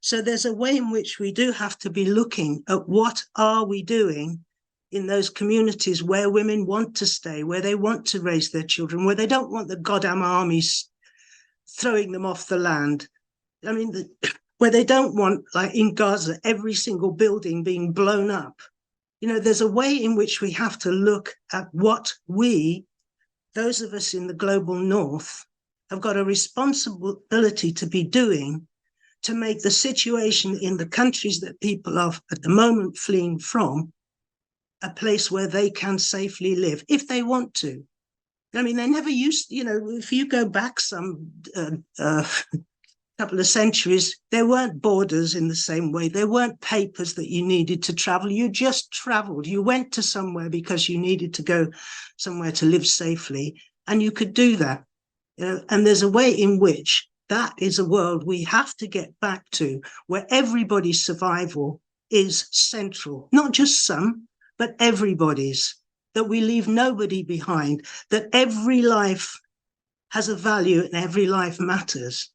So there's a way in which we do have to be looking at what are we doing in those communities where women want to stay, where they want to raise their children, where they don't want the goddamn armies throwing them off the land. I mean, where they don't want, like in Gaza, every single building being blown up. You know, there's a way in which we have to look at what we, those of us in the global north, have got a responsibility to be doing to make the situation in the countries that people are at the moment fleeing from a place where they can safely live, if they want to. I mean, they never used, you know, if you go back some couple of centuries, there weren't borders in the same way. There weren't papers that you needed to travel. You just traveled. You went to somewhere because you needed to go somewhere to live safely, and you could do that. You know, and there's a way in which that is a world we have to get back to, where everybody's survival is central, not just some, but everybody's, that we leave nobody behind, that every life has a value and every life matters.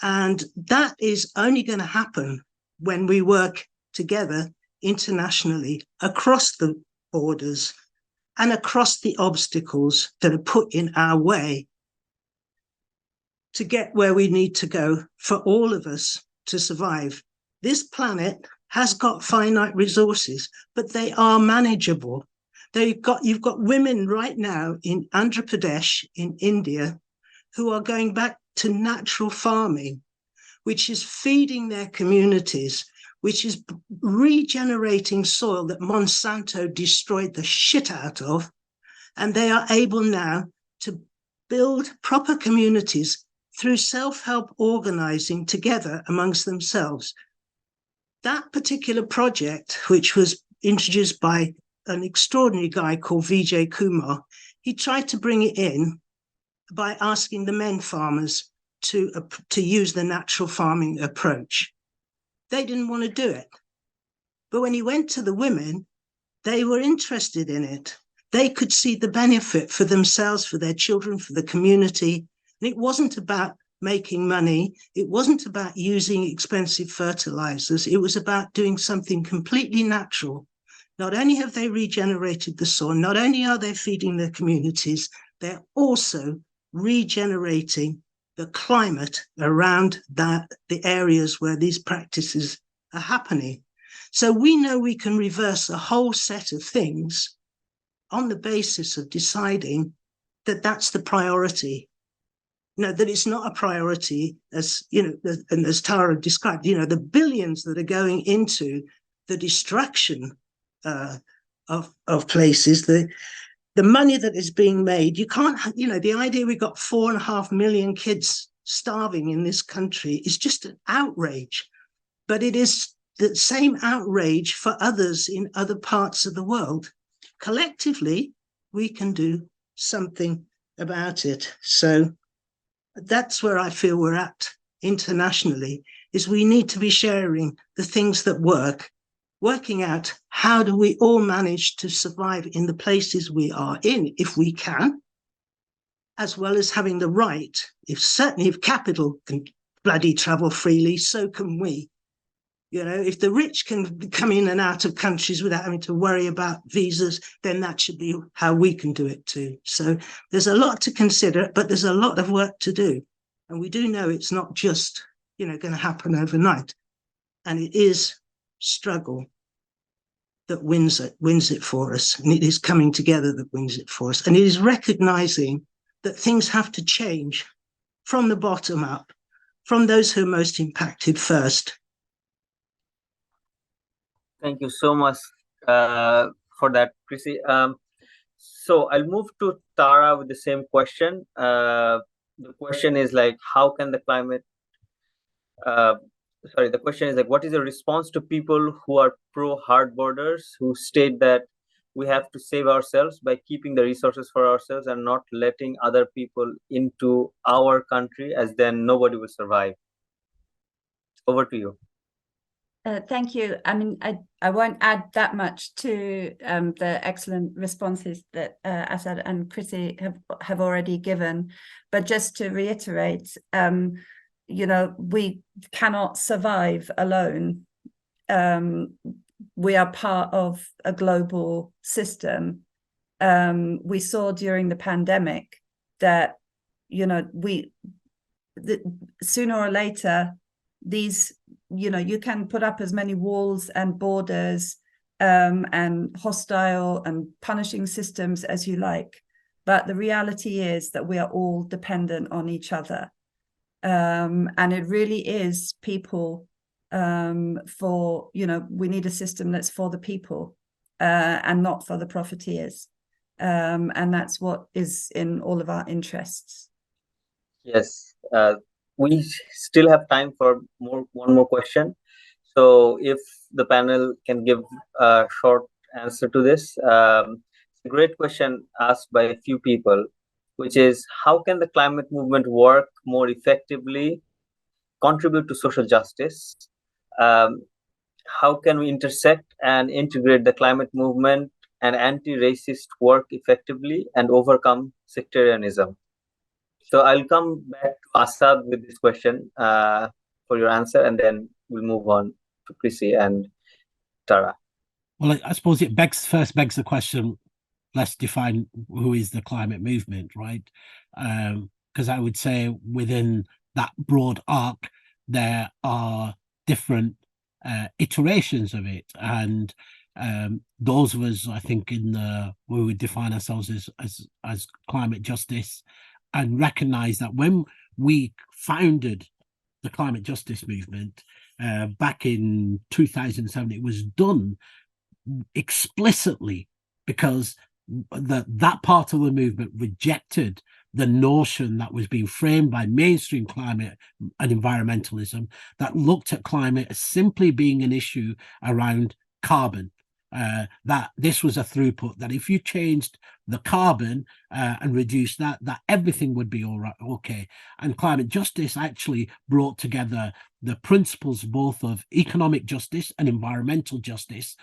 And that is only going to happen when we work together internationally across the borders and across the obstacles that are put in our way to get where we need to go for all of us to survive. This planet has got finite resources, but they are manageable. You've got women right now in Andhra Pradesh, in India, who are going back to natural farming, which is feeding their communities, which is regenerating soil that Monsanto destroyed the shit out of. And they are able now to build proper communities through self-help organizing together amongst themselves. That particular project, which was introduced by an extraordinary guy called Vijay Kumar, he tried to bring it in by asking the men farmers to use the natural farming approach. They didn't want to do it. But when he went to the women, they were interested in it. They could see the benefit for themselves, for their children, for the community. And it wasn't about making money. It wasn't about using expensive fertilizers. It was about doing something completely natural. Not only have they regenerated the soil, not only are they feeding their communities, they're also regenerating the climate around the areas where these practices are happening. So we know we can reverse a whole set of things on the basis of deciding that that's the priority. That it's not a priority, as and as Tara described, the billions that are going into the destruction of places, the money that is being made. You can't, the idea we got 4.5 million kids starving in this country is just an outrage. But it is the same outrage for others in other parts of the world. Collectively, we can do something about it. So that's where I feel we're at internationally, is we need to be sharing the things that work, working out how do we all manage to survive in the places we are in, if we can, as well as having the right, if capital can bloody travel freely, so can we. If the rich can come in and out of countries without having to worry about visas, then that should be how we can do it too. So there's a lot to consider, but there's a lot of work to do. And we do know it's not just, going to happen overnight. And it is struggle that wins it for us. And it is coming together that wins it for us. And it is recognizing that things have to change from the bottom up, from those who are most impacted first. Thank you so much for that, Crissie. So I'll move to Tara with the same question. The question is how can the climate, the question is what is the response to people who are pro-hard borders, who state that we have to save ourselves by keeping the resources for ourselves and not letting other people into our country, as then nobody will survive? Over to you. Thank you. I mean, I won't add that much to the excellent responses that Asad and Crissie have already given, but just to reiterate, we cannot survive alone. We are part of a global system. We saw during the pandemic that, sooner or later, these, you can put up as many walls and borders and hostile and punishing systems as you like. But the reality is that we are all dependent on each other. And it really is people for, we need a system that's for the people and not for the profiteers. And that's what is in all of our interests. Yes. We still have time for one more question. So if the panel can give a short answer to this. It's a great question asked by a few people, which is how can the climate movement work more effectively, contribute to social justice? How can we intersect and integrate the climate movement and anti-racist work effectively and overcome sectarianism? So I'll come back to Asad with this question for your answer, and then we'll move on to Crissie and Tara. Well, I suppose it begs the question, let's define who is the climate movement, right? Because I would say within that broad arc, there are different iterations of it. And those of us, I think, we would define ourselves as climate justice, and recognize that when we founded the climate justice movement back in 2007, it was done explicitly because that part of the movement rejected the notion that was being framed by mainstream climate and environmentalism that looked at climate as simply being an issue around carbon. that this was a throughput, that if you changed the carbon and reduced that everything would be all right, okay. And climate justice actually brought together the principles both of economic justice and environmental justice,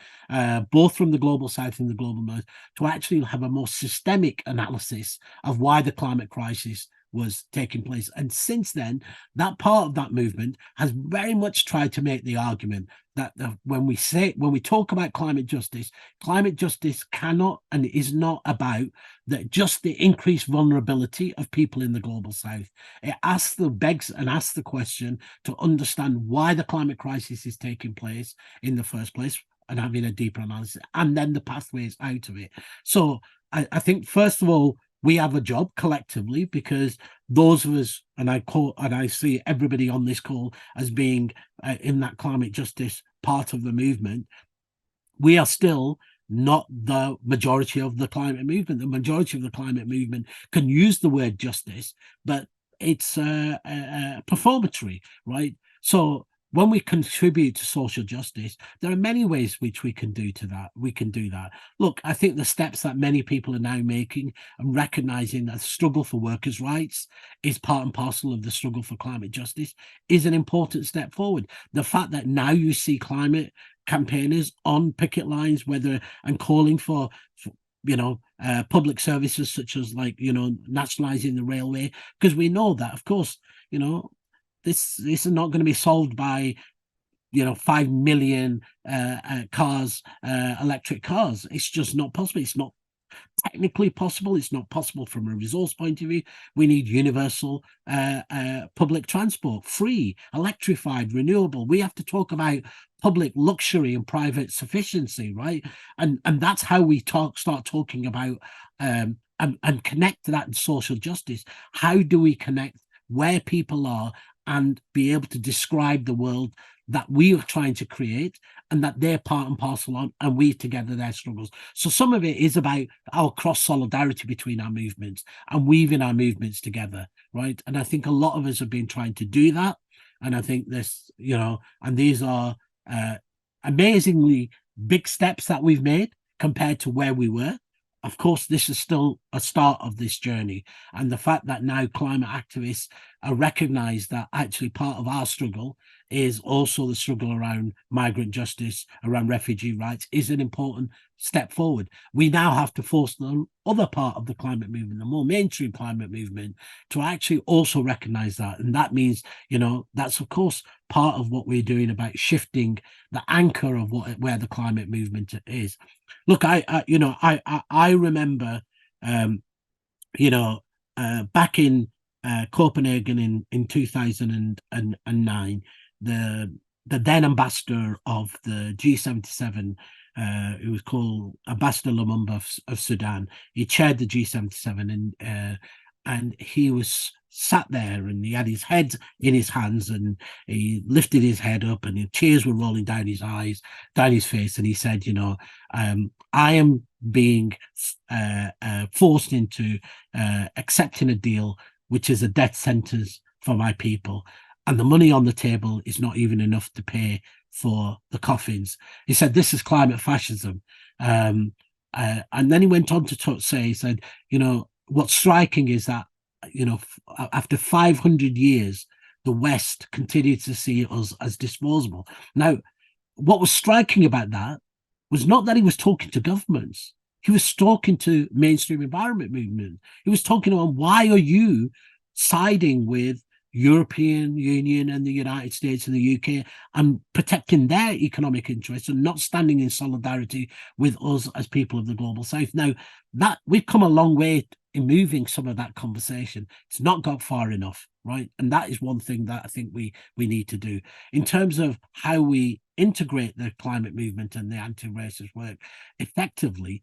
both from the global south and the global north, to actually have a more systemic analysis of why the climate crisis was taking place. And since then, that part of that movement has very much tried to make the argument that when we talk about climate justice cannot and is not about just the increased vulnerability of people in the global south. It begs the question to understand why the climate crisis is taking place in the first place, and having a deeper analysis, and then the pathways out of it. So I think, first of all, we have a job collectively, because those of us, and I see everybody on this call as being in that climate justice part of the movement, we are still not the majority of the climate movement. The majority of the climate movement can use the word justice, but it's performatory, right? So when we contribute to social justice, there are many ways which we can do that. Look, I think the steps that many people are now making and recognizing that the struggle for workers' rights is part and parcel of the struggle for climate justice is an important step forward. The fact that now you see climate campaigners on picket lines, and calling for public services such as nationalizing the railway, because we know that, of course, this is not going to be solved by 5 million electric cars. It's just not possible. It's not technically possible. It's not possible from a resource point of view. We need universal public transport, free, electrified, renewable. We have to talk about public luxury and private sufficiency, right? And that's how we start talking about and connect to that in social justice. How do we connect where people are and be able to describe the world that we are trying to create, and that they're part and parcel on, and we together their struggles. So some of it is about our cross solidarity between our movements and weaving our movements together, right? And I think a lot of us have been trying to do that. And I think this, and these are amazingly big steps that we've made compared to where we were. Of course, this is still a start of this journey. And the fact that now climate activists are recognized that actually part of our struggle is also the struggle around migrant justice, around refugee rights, is an important step forward. We now have to force the other part of the climate movement, the more mainstream climate movement, to actually also recognize that. And that means, that's of course part of what we're doing about shifting the anchor of where the climate movement is. Look, I remember, back in Copenhagen in 2009, the then ambassador of the G77, who was called Ambassador Lumumba of Sudan, he chaired the G77, and he was sat there, and he had his head in his hands, and he lifted his head up, and the tears were rolling down his eyes, down his face, and he said, I am being forced into accepting a deal which is a death sentence for my people, and the money on the table is not even enough to pay for the coffins. He said, this is climate fascism. And then he went on to say, he said, what's striking is that, after 500 years, the West continued to see us as disposable. Now, what was striking about that was not that he was talking to governments. He was talking to mainstream environment movement. He was talking about, why are you siding with European Union and the United States and the UK and protecting their economic interests and not standing in solidarity with us as people of the global south? Now, that we've come a long way in moving some of that conversation. It's not got far enough, right? And that is one thing that I think we need to do in terms of how we integrate the climate movement and the anti-racist work effectively.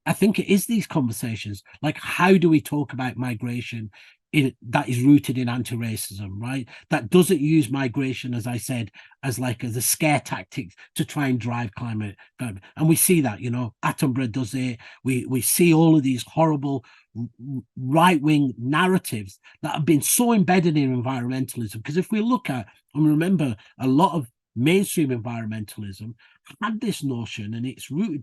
I think it is these conversations, like, how do we talk about migration that is rooted in anti-racism, right? That doesn't use migration, as I said, as a scare tactic to try and drive climate. And we see that, Attenborough does it. We see all of these horrible right-wing narratives that have been so embedded in environmentalism. Because if we look at and remember, a lot of mainstream environmentalism had this notion, and it's rooted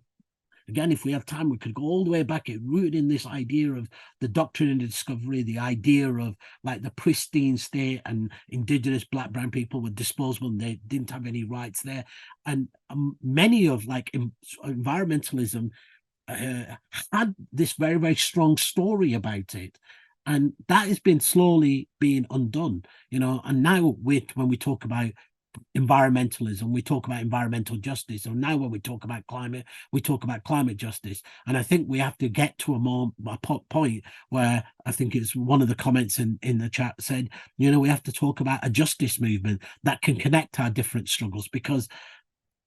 again, if we have time, we could go all the way back. It rooted in this idea of the doctrine of discovery, the idea of like the pristine state, and indigenous black, brown people were disposable and they didn't have any rights there. And many of like environmentalism had this very, very strong story about it. And that has been slowly being undone, you know. And now when we talk about environmentalism, we talk about environmental justice. And now when we talk about climate, we talk about climate justice. And I think we have to get to a point where, I think it's one of the comments in the chat said, you know, we have to talk about a justice movement that can connect our different struggles. Because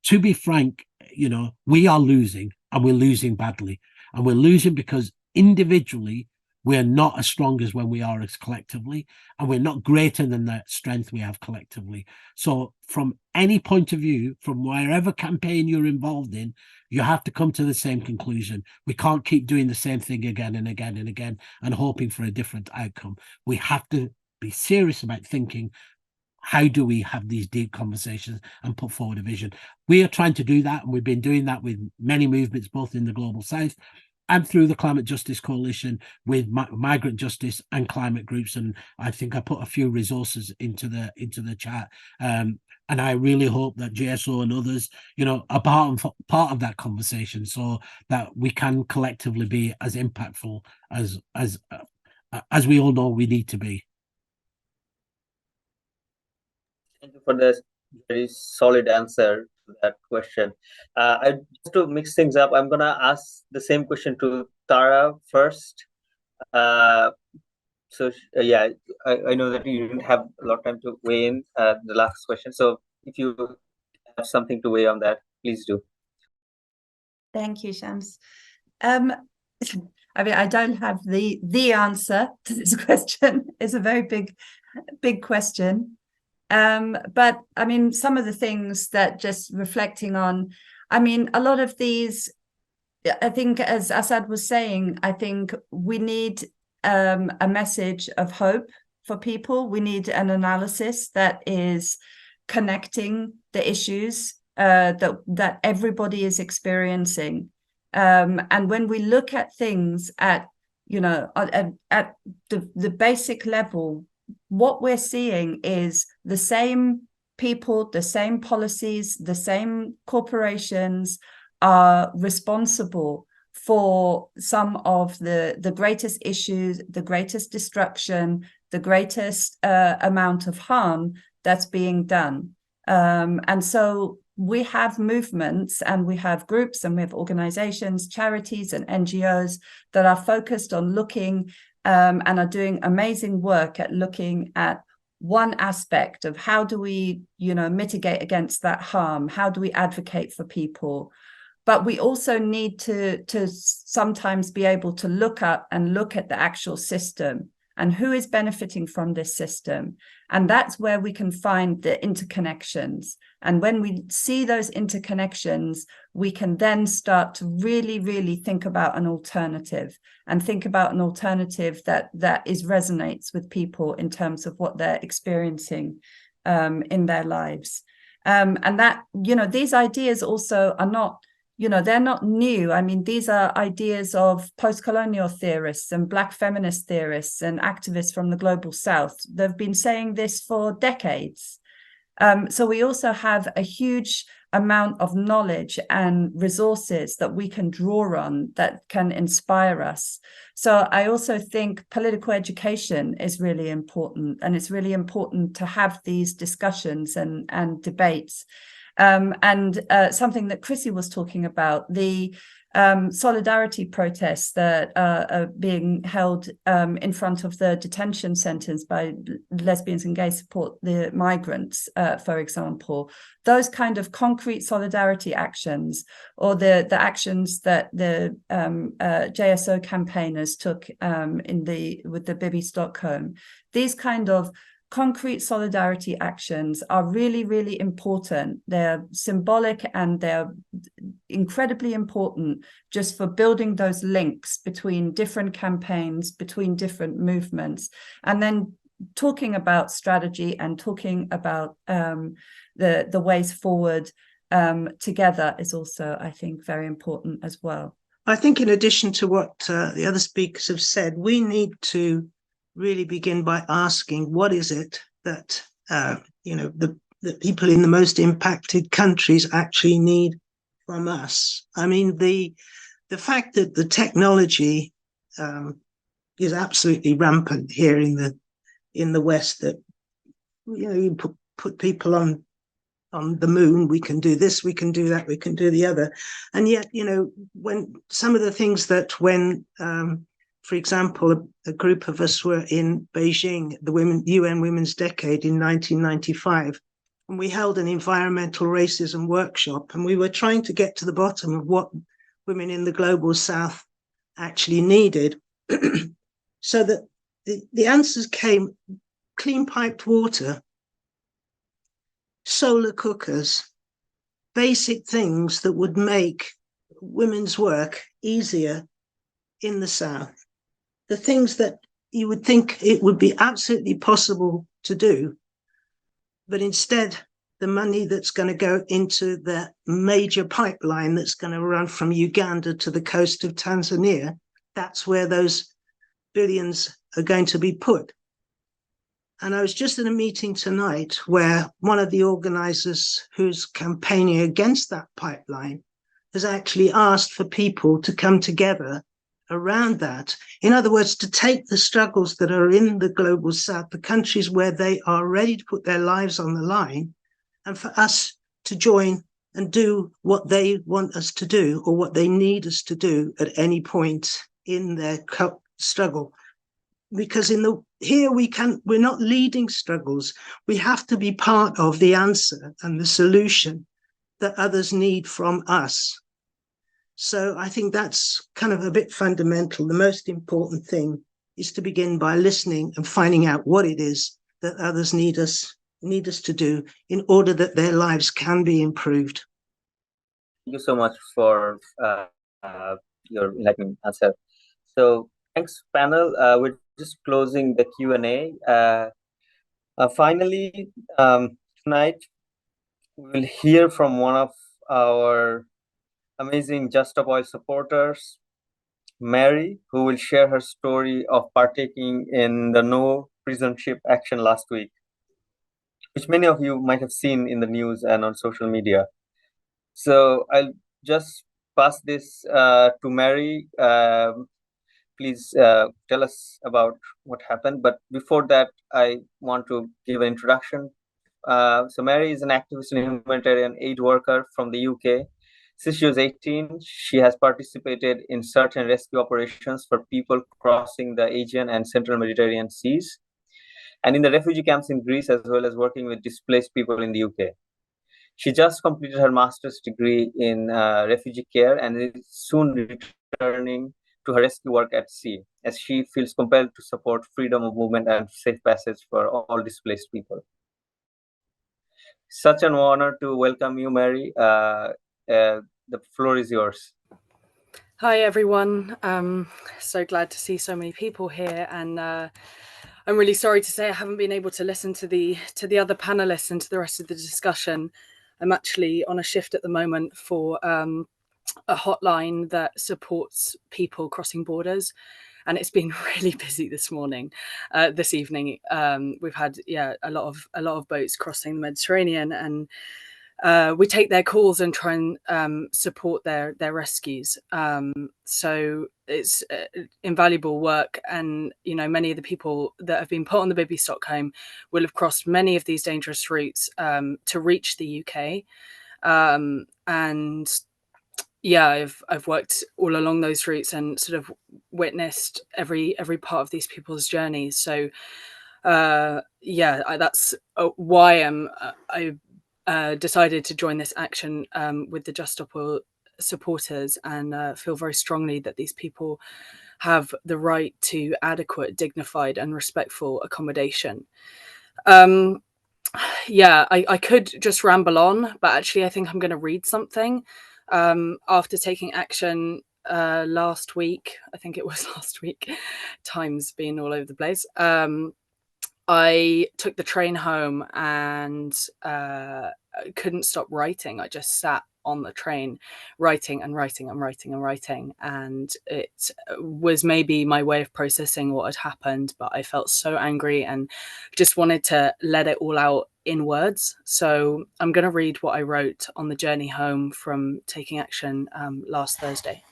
to be frank, you know, we are losing, and we're losing badly. And we're losing because individually, we're not as strong as when we are as collectively, and we're not greater than the strength we have collectively. So from any point of view, from wherever campaign you're involved in, you have to come to the same conclusion. We can't keep doing the same thing again and again and again and hoping for a different outcome. We have to be serious about thinking, how do we have these deep conversations and put forward a vision? We are trying to do that, and we've been doing that with many movements, both in the Global South and through the Climate Justice Coalition, with migrant justice and climate groups. And I think I put a few resources into the chat. And I really hope that GSO and others, you know, are part of that conversation, so that we can collectively be as impactful as we all know we need to be. Thank you for this very solid answer to that question. Just to mix things up, I'm gonna ask the same question to Tara first. Yeah, I know that you didn't have a lot of time to weigh in the last question. So if you have something to weigh on that, please do. Thank you, Shams. I mean, I don't have the answer to this question. It's a very big question. But I mean, some of the things that, just reflecting on, I mean, a lot of these, I think, as Asad was saying, I think we need a message of hope for people. We need an analysis that is connecting the issues that everybody is experiencing. And when we look at things at, you know, at the basic level, what we're seeing is the same people, the same policies, the same corporations are responsible for some of the greatest issues, the greatest destruction, the greatest amount of harm that's being done. And so we have movements, and we have groups, and we have organizations, charities and NGOs that are focused on looking and are doing amazing work at looking at one aspect of how do we, you know, mitigate against that harm? How do we advocate for people? But we also need to sometimes be able to look up and look at the actual system and who is benefiting from this system. And that's where we can find the interconnections. And when we see those interconnections, we can then start to really, really think about an alternative, and think about an alternative that resonates with people in terms of what they're experiencing in their lives. And that, you know, these ideas also are not, you know, they're not new. I mean, these are ideas of post-colonial theorists and Black feminist theorists and activists from the Global South. They've been saying this for decades. So we also have a huge amount of knowledge and resources that we can draw on that can inspire us. So I also think political education is really important, and it's really important to have these discussions and debates. And something that Crissie was talking about, the solidarity protests that are being held in front of the detention centres by lesbians and gay support the migrants, for example. Those kind of concrete solidarity actions, or the actions that the JSO campaigners took with the Bibby Stockholm, these kind of concrete solidarity actions are really, really important. They're symbolic, and they're incredibly important just for building those links between different campaigns, between different movements, and then talking about strategy and talking about the ways forward together is also, I think, very important as well. I think in addition to what the other speakers have said, we need to really begin by asking, what is it that the people in the most impacted countries actually need from us? I mean, the fact that the technology is absolutely rampant here in the West, that you put people on the moon, we can do this, we can do that, we can do the other. And yet, when some of the things that when, for example, a group of us were in Beijing, the UN Women's Decade in 1995, and we held an environmental racism workshop, and we were trying to get to the bottom of what women in the global South actually needed. So that the answers came: clean piped water, solar cookers, basic things that would make women's work easier in the South. The things that you would think it would be absolutely possible to do, but instead the money that's going to go into the major pipeline that's going to run from Uganda to the coast of Tanzania, that's where those billions are going to be put. And I was just in a meeting tonight where one of the organizers who's campaigning against that pipeline has actually asked for people to come together around that. In other words, to take the struggles that are in the global South, the countries where they are ready to put their lives on the line, and for us to join and do what they want us to do or what they need us to do at any point in their struggle. Because we're not leading struggles. We have to be part of the answer and the solution that others need from us. So I think that's kind of a bit fundamental. The most important thing is to begin by listening and finding out what it is that others need us to do in order that their lives can be improved. Thank you so much for your enlightening answer. So thanks, panel. We're just closing the Q&A. Finally, tonight we will hear from one of our amazing Just Stop Oil supporters, Mary, who will share her story of partaking in the No Prison Ship action last week, which many of you might have seen in the news and on social media. So I'll just pass this to Mary. Please tell us about what happened. But before that, I want to give an introduction. So Mary is an activist and humanitarian aid worker from the UK. Since she was 18, she has participated in search and rescue operations for people crossing the Aegean and Central Mediterranean seas, and in the refugee camps in Greece, as well as working with displaced people in the UK. She just completed her master's degree in refugee care and is soon returning to her rescue work at sea, as she feels compelled to support freedom of movement and safe passage for all displaced people. Such an honor to welcome you, Mary. The floor is yours. Hi, everyone. So glad to see so many people here, and I'm really sorry to say I haven't been able to listen to the other panelists and to the rest of the discussion. I'm actually on a shift at the moment for a hotline that supports people crossing borders, and it's been really busy this evening. We've had a lot of boats crossing the Mediterranean, and we take their calls and try and support their rescues. So it's invaluable work, and many of the people that have been put on the Bibby Stockholm will have crossed many of these dangerous routes to reach the UK. And I've worked all along those routes and sort of witnessed every part of these people's journeys. So that's why I decided to join this action with the Just Stop Oil supporters, and feel very strongly that these people have the right to adequate, dignified and respectful accommodation. I could just ramble on, but actually I think I'm going to read something. After taking action last week, I think it was last week, time's been all over the place. I took the train home, and couldn't stop writing. I just sat on the train writing and writing and writing and writing, and it was maybe my way of processing what had happened, but I felt so angry and just wanted to let it all out in words. So I'm going to read what I wrote on the journey home from taking action last Thursday.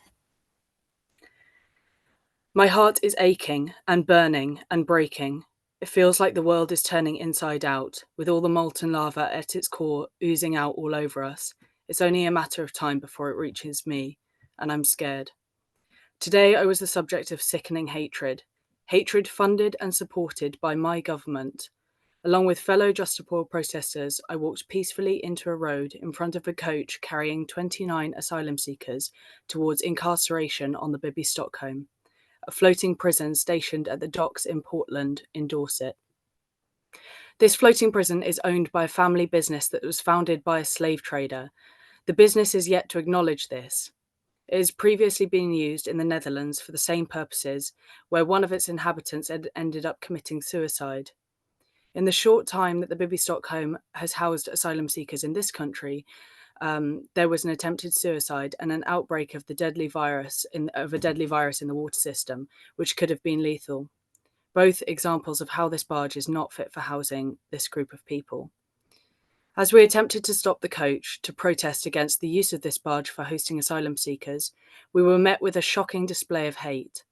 My heart is aching and burning and breaking. It feels like the world is turning inside out, with all the molten lava at its core oozing out all over us. It's only a matter of time before it reaches me, and I'm scared. Today I was the subject of sickening hatred funded and supported by my government. Along with fellow Justipore protesters, I walked peacefully into a road in front of a coach carrying 29 asylum seekers towards incarceration on the Bibby Stockholm, a floating prison stationed at the docks in Portland in Dorset. This floating prison is owned by a family business that was founded by a slave trader. The business is yet to acknowledge this. It has previously been used in the Netherlands for the same purposes, where one of its inhabitants had ended up committing suicide. In the short time that the Bibby Stockholm has housed asylum seekers in this country, there was an attempted suicide and an outbreak of a deadly virus in the water system, which could have been lethal. Both examples of how this barge is not fit for housing this group of people. As we attempted to stop the coach to protest against the use of this barge for hosting asylum seekers, we were met with a shocking display of hate.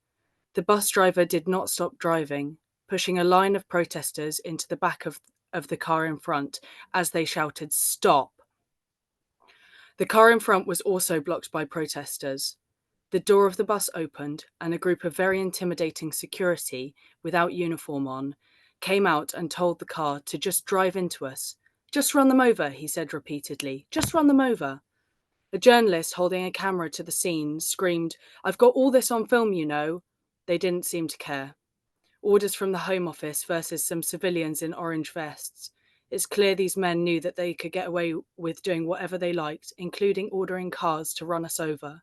The bus driver did not stop driving, pushing a line of protesters into the back of the car in front as they shouted, "Stop!" The car in front was also blocked by protesters. The door of the bus opened and a group of very intimidating security, without uniform on, came out and told the car to just drive into us. "Just run them over," he said repeatedly. "Just run them over." A journalist holding a camera to the scene screamed, "I've got all this on film, you know." They didn't seem to care. Orders from the Home Office versus some civilians in orange vests. It's clear these men knew that they could get away with doing whatever they liked, including ordering cars to run us over.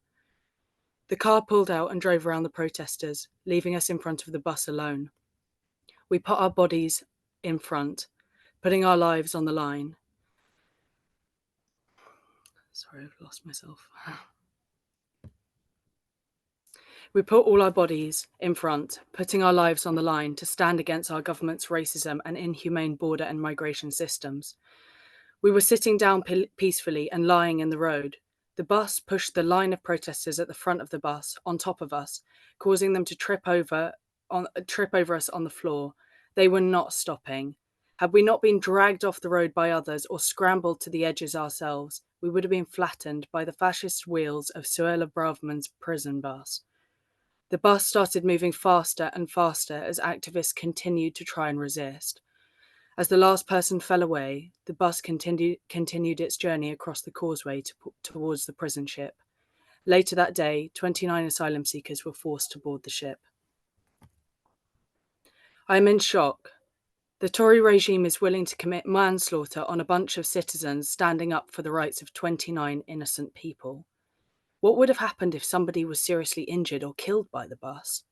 The car pulled out and drove around the protesters, leaving us in front of the bus alone. We put our bodies in front, putting our lives on the line. Sorry, I've lost myself. We put all our bodies in front, putting our lives on the line to stand against our government's racism and inhumane border and migration systems. We were sitting down peacefully and lying in the road. The bus pushed the line of protesters at the front of the bus on top of us, causing them to trip over us on the floor. They were not stopping. Had we not been dragged off the road by others or scrambled to the edges ourselves, we would have been flattened by the fascist wheels of Suella Braverman's prison bus. The bus started moving faster and faster as activists continued to try and resist. As the last person fell away, the bus continued its journey across the causeway towards the prison ship. Later that day, 29 asylum seekers were forced to board the ship. I am in shock. The Tory regime is willing to commit manslaughter on a bunch of citizens standing up for the rights of 29 innocent people. What would have happened if somebody was seriously injured or killed by the bus?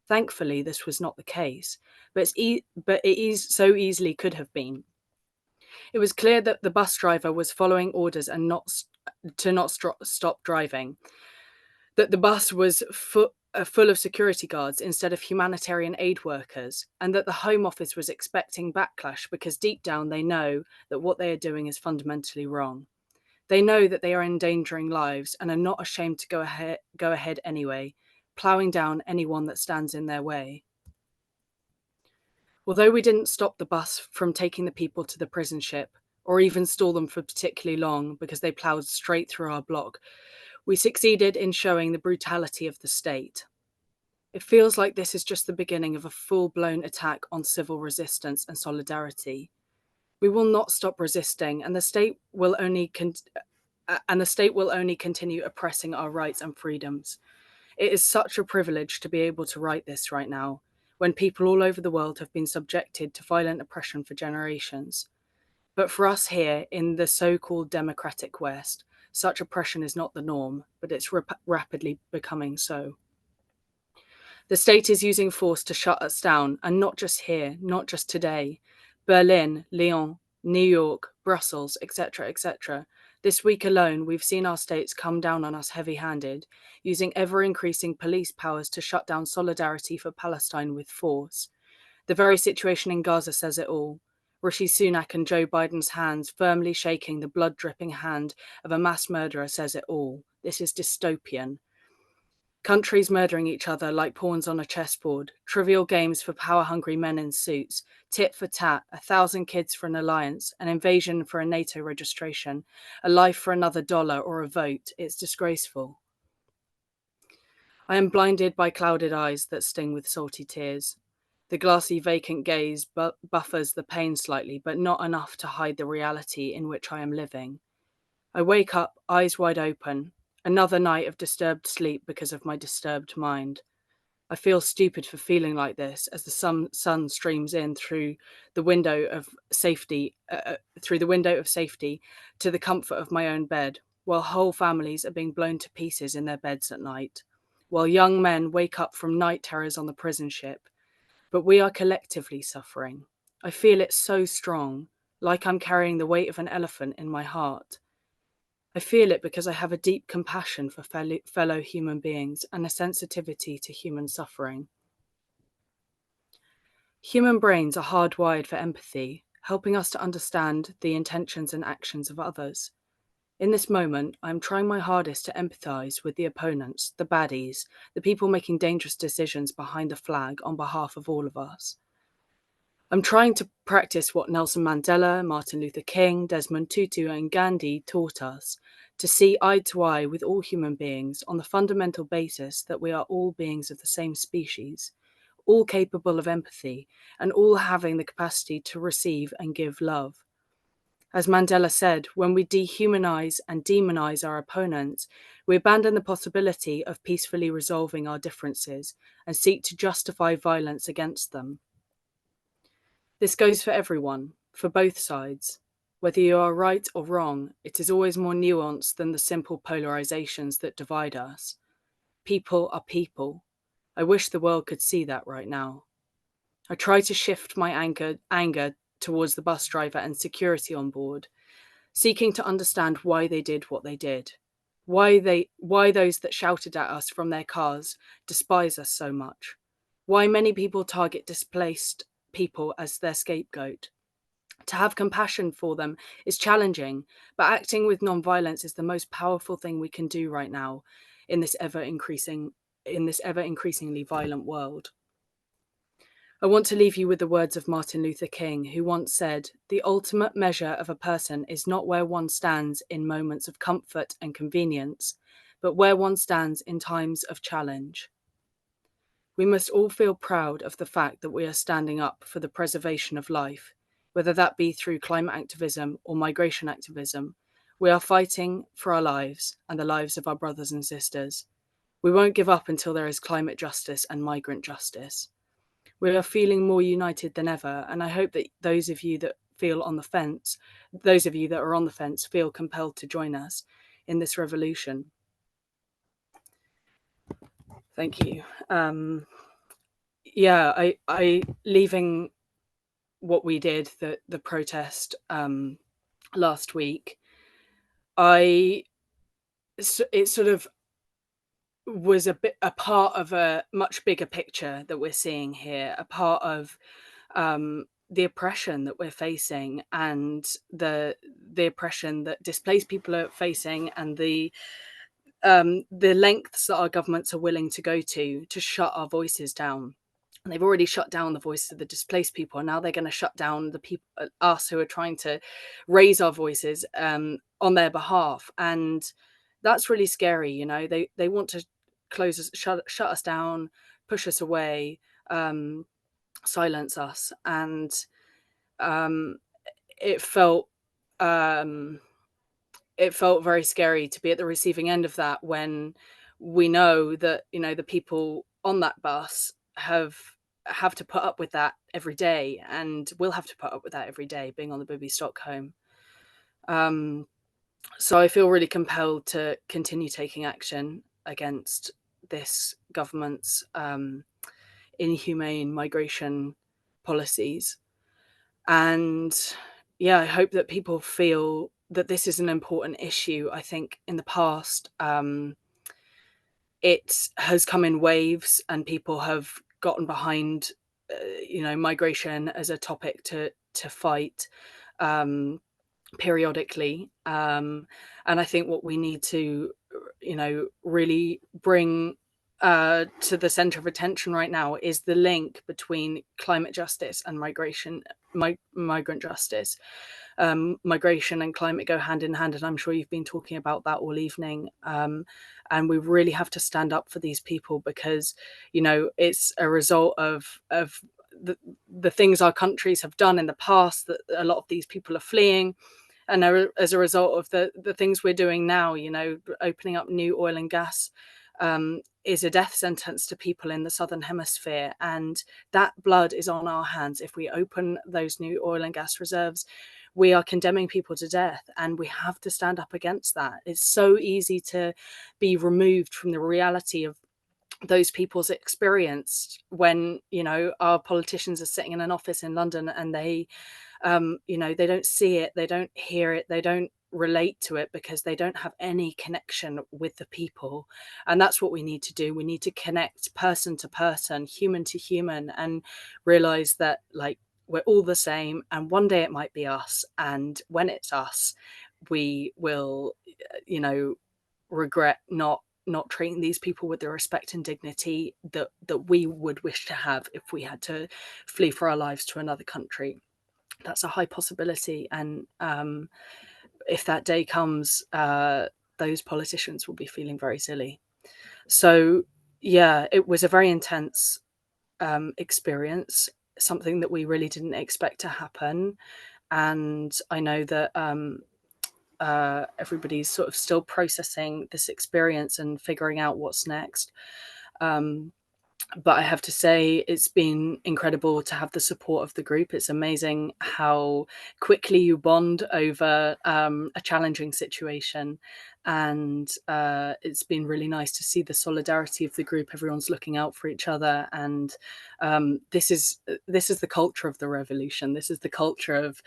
Thankfully, this was not the case, but it so easily could have been. It was clear that the bus driver was following orders and not stop driving, that the bus was full of security guards instead of humanitarian aid workers, and that the Home Office was expecting backlash because deep down they know that what they are doing is fundamentally wrong. They know that they are endangering lives and are not ashamed to go ahead anyway, ploughing down anyone that stands in their way. Although we didn't stop the bus from taking the people to the prison ship, or even stall them for particularly long because they ploughed straight through our block, we succeeded in showing the brutality of the state. It feels like this is just the beginning of a full-blown attack on civil resistance and solidarity. We will not stop resisting, and the state will only continue oppressing our rights and freedoms. It is such a privilege to be able to write this right now, when people all over the world have been subjected to violent oppression for generations. But for us here in the so-called democratic West, such oppression is not the norm, but it's rapidly becoming so. The state is using force to shut us down, and not just here, not just today. Berlin, Lyon, New York, Brussels, etc., etc. This week alone, we've seen our states come down on us heavy-handed, using ever-increasing police powers to shut down solidarity for Palestine with force. The very situation in Gaza says it all. Rishi Sunak and Joe Biden's hands firmly shaking the blood-dripping hand of a mass murderer says it all. This is dystopian. Countries murdering each other like pawns on a chessboard, trivial games for power-hungry men in suits, tit for tat, 1,000 kids for an alliance, an invasion for a NATO registration, a life for another dollar or a vote. It's disgraceful. I am blinded by clouded eyes that sting with salty tears. The glassy, vacant gaze buffers the pain slightly, but not enough to hide the reality in which I am living. I wake up, eyes wide open. Another night of disturbed sleep because of my disturbed mind. I feel stupid for feeling like this as the sun streams in through the window of safety, to the comfort of my own bed, while whole families are being blown to pieces in their beds at night, while young men wake up from night terrors on the prison ship. But we are collectively suffering. I feel it so strong, like I'm carrying the weight of an elephant in my heart. I feel it because I have a deep compassion for fellow human beings and a sensitivity to human suffering. Human brains are hardwired for empathy, helping us to understand the intentions and actions of others. In this moment, I'm trying my hardest to empathise with the opponents, the baddies, the people making dangerous decisions behind the flag on behalf of all of us. I'm trying to practice what Nelson Mandela, Martin Luther King, Desmond Tutu and Gandhi taught us, to see eye to eye with all human beings on the fundamental basis that we are all beings of the same species, all capable of empathy and all having the capacity to receive and give love. As Mandela said, when we dehumanize and demonize our opponents, we abandon the possibility of peacefully resolving our differences and seek to justify violence against them. This goes for everyone, for both sides. Whether you are right or wrong, it is always more nuanced than the simple polarizations that divide us. People are people. I wish the world could see that right now. I try to shift my anger towards the bus driver and security on board, seeking to understand why they did what they did, why those that shouted at us from their cars despise us so much, why many people target displaced people as their scapegoat. To have compassion for them is challenging, but acting with non-violence is the most powerful thing we can do right now in this ever increasingly violent world. I want to leave you with the words of Martin Luther King, who once said, "The ultimate measure of a person is not where one stands in moments of comfort and convenience, but where one stands in times of challenge." We must all feel proud of the fact that we are standing up for the preservation of life, whether that be through climate activism or migration activism. We are fighting for our lives and the lives of our brothers and sisters. We won't give up until there is climate justice and migrant justice. We are feeling more united than ever, and I hope that those of you that are on the fence, feel compelled to join us in this revolution. Thank you. I leaving what we did, the protest last week, it sort of was a part of a much bigger picture that we're seeing here, a part of the oppression that we're facing and the oppression that displaced people are facing, and the lengths that our governments are willing to go to shut our voices down. And they've already shut down the voices of the displaced people, and now they're going to shut down the people, us, who are trying to raise our voices on their behalf. And that's really scary. You know, they want to close us, shut us down, push us away, silence us. And it felt very scary to be at the receiving end of that, when we know that, you know, the people on that bus have to put up with that every day, and will have to put up with that every day being on the Bibby Stockholm. So I feel really compelled to continue taking action against this government's inhumane migration policies. And yeah, I hope that people feel that this is an important issue. I think in the past, it has come in waves, and people have gotten behind, migration as a topic to fight periodically. And I think what we need to, really bring to the center of attention right now is the link between climate justice and migrant justice. Migration and climate go hand in hand, and I'm sure you've been talking about that all evening. And we really have to stand up for these people, because it's a result of the things our countries have done in the past that a lot of these people are fleeing. And as a result of the things we're doing now, opening up new oil and gas is a death sentence to people in the Southern Hemisphere. And that blood is on our hands. If we open those new oil and gas reserves, we are condemning people to death, and we have to stand up against that. It's so easy to be removed from the reality of those people's experience when, our politicians are sitting in an office in London, and they don't see it, they don't hear it, they don't relate to it, because they don't have any connection with the people. And that's what we need to do. We need to connect person to person, human to human, and realize that, like, we're all the same, and one day it might be us, and when it's us, we will regret not treating these people with the respect and dignity that we would wish to have if we had to flee for our lives to another country. That's a high possibility, and if that day comes, those politicians will be feeling very silly. So yeah, it was a very intense experience, something that we really didn't expect to happen. And I know that everybody's sort of still processing this experience and figuring out what's next. But I have to say, it's been incredible to have the support of the group. It's amazing how quickly you bond over a challenging situation. And it's been really nice to see the solidarity of the group. Everyone's looking out for each other. And this is the culture of the revolution. This is the culture of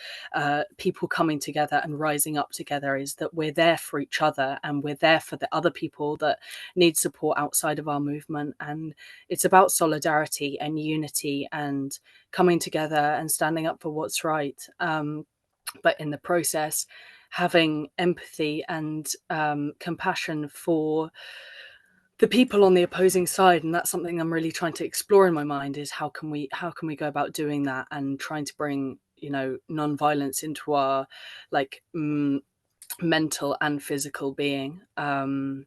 people coming together and rising up together, is that we're there for each other, and we're there for the other people that need support outside of our movement. And it's about solidarity and unity and coming together and standing up for what's right. But in the process, having empathy and compassion for the people on the opposing side. And that's something I'm really trying to explore in my mind, is how can we go about doing that, and trying to bring non-violence into our mental and physical being. And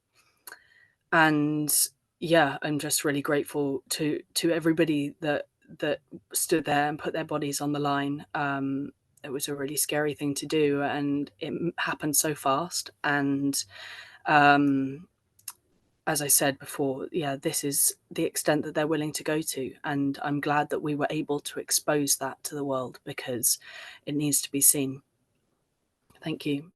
yeah, I'm just really grateful to everybody that stood there and put their bodies on the line. It was a really scary thing to do, and it happened so fast. And as I said before, yeah, this is the extent that they're willing to go to. And I'm glad that we were able to expose that to the world, because it needs to be seen. Thank you.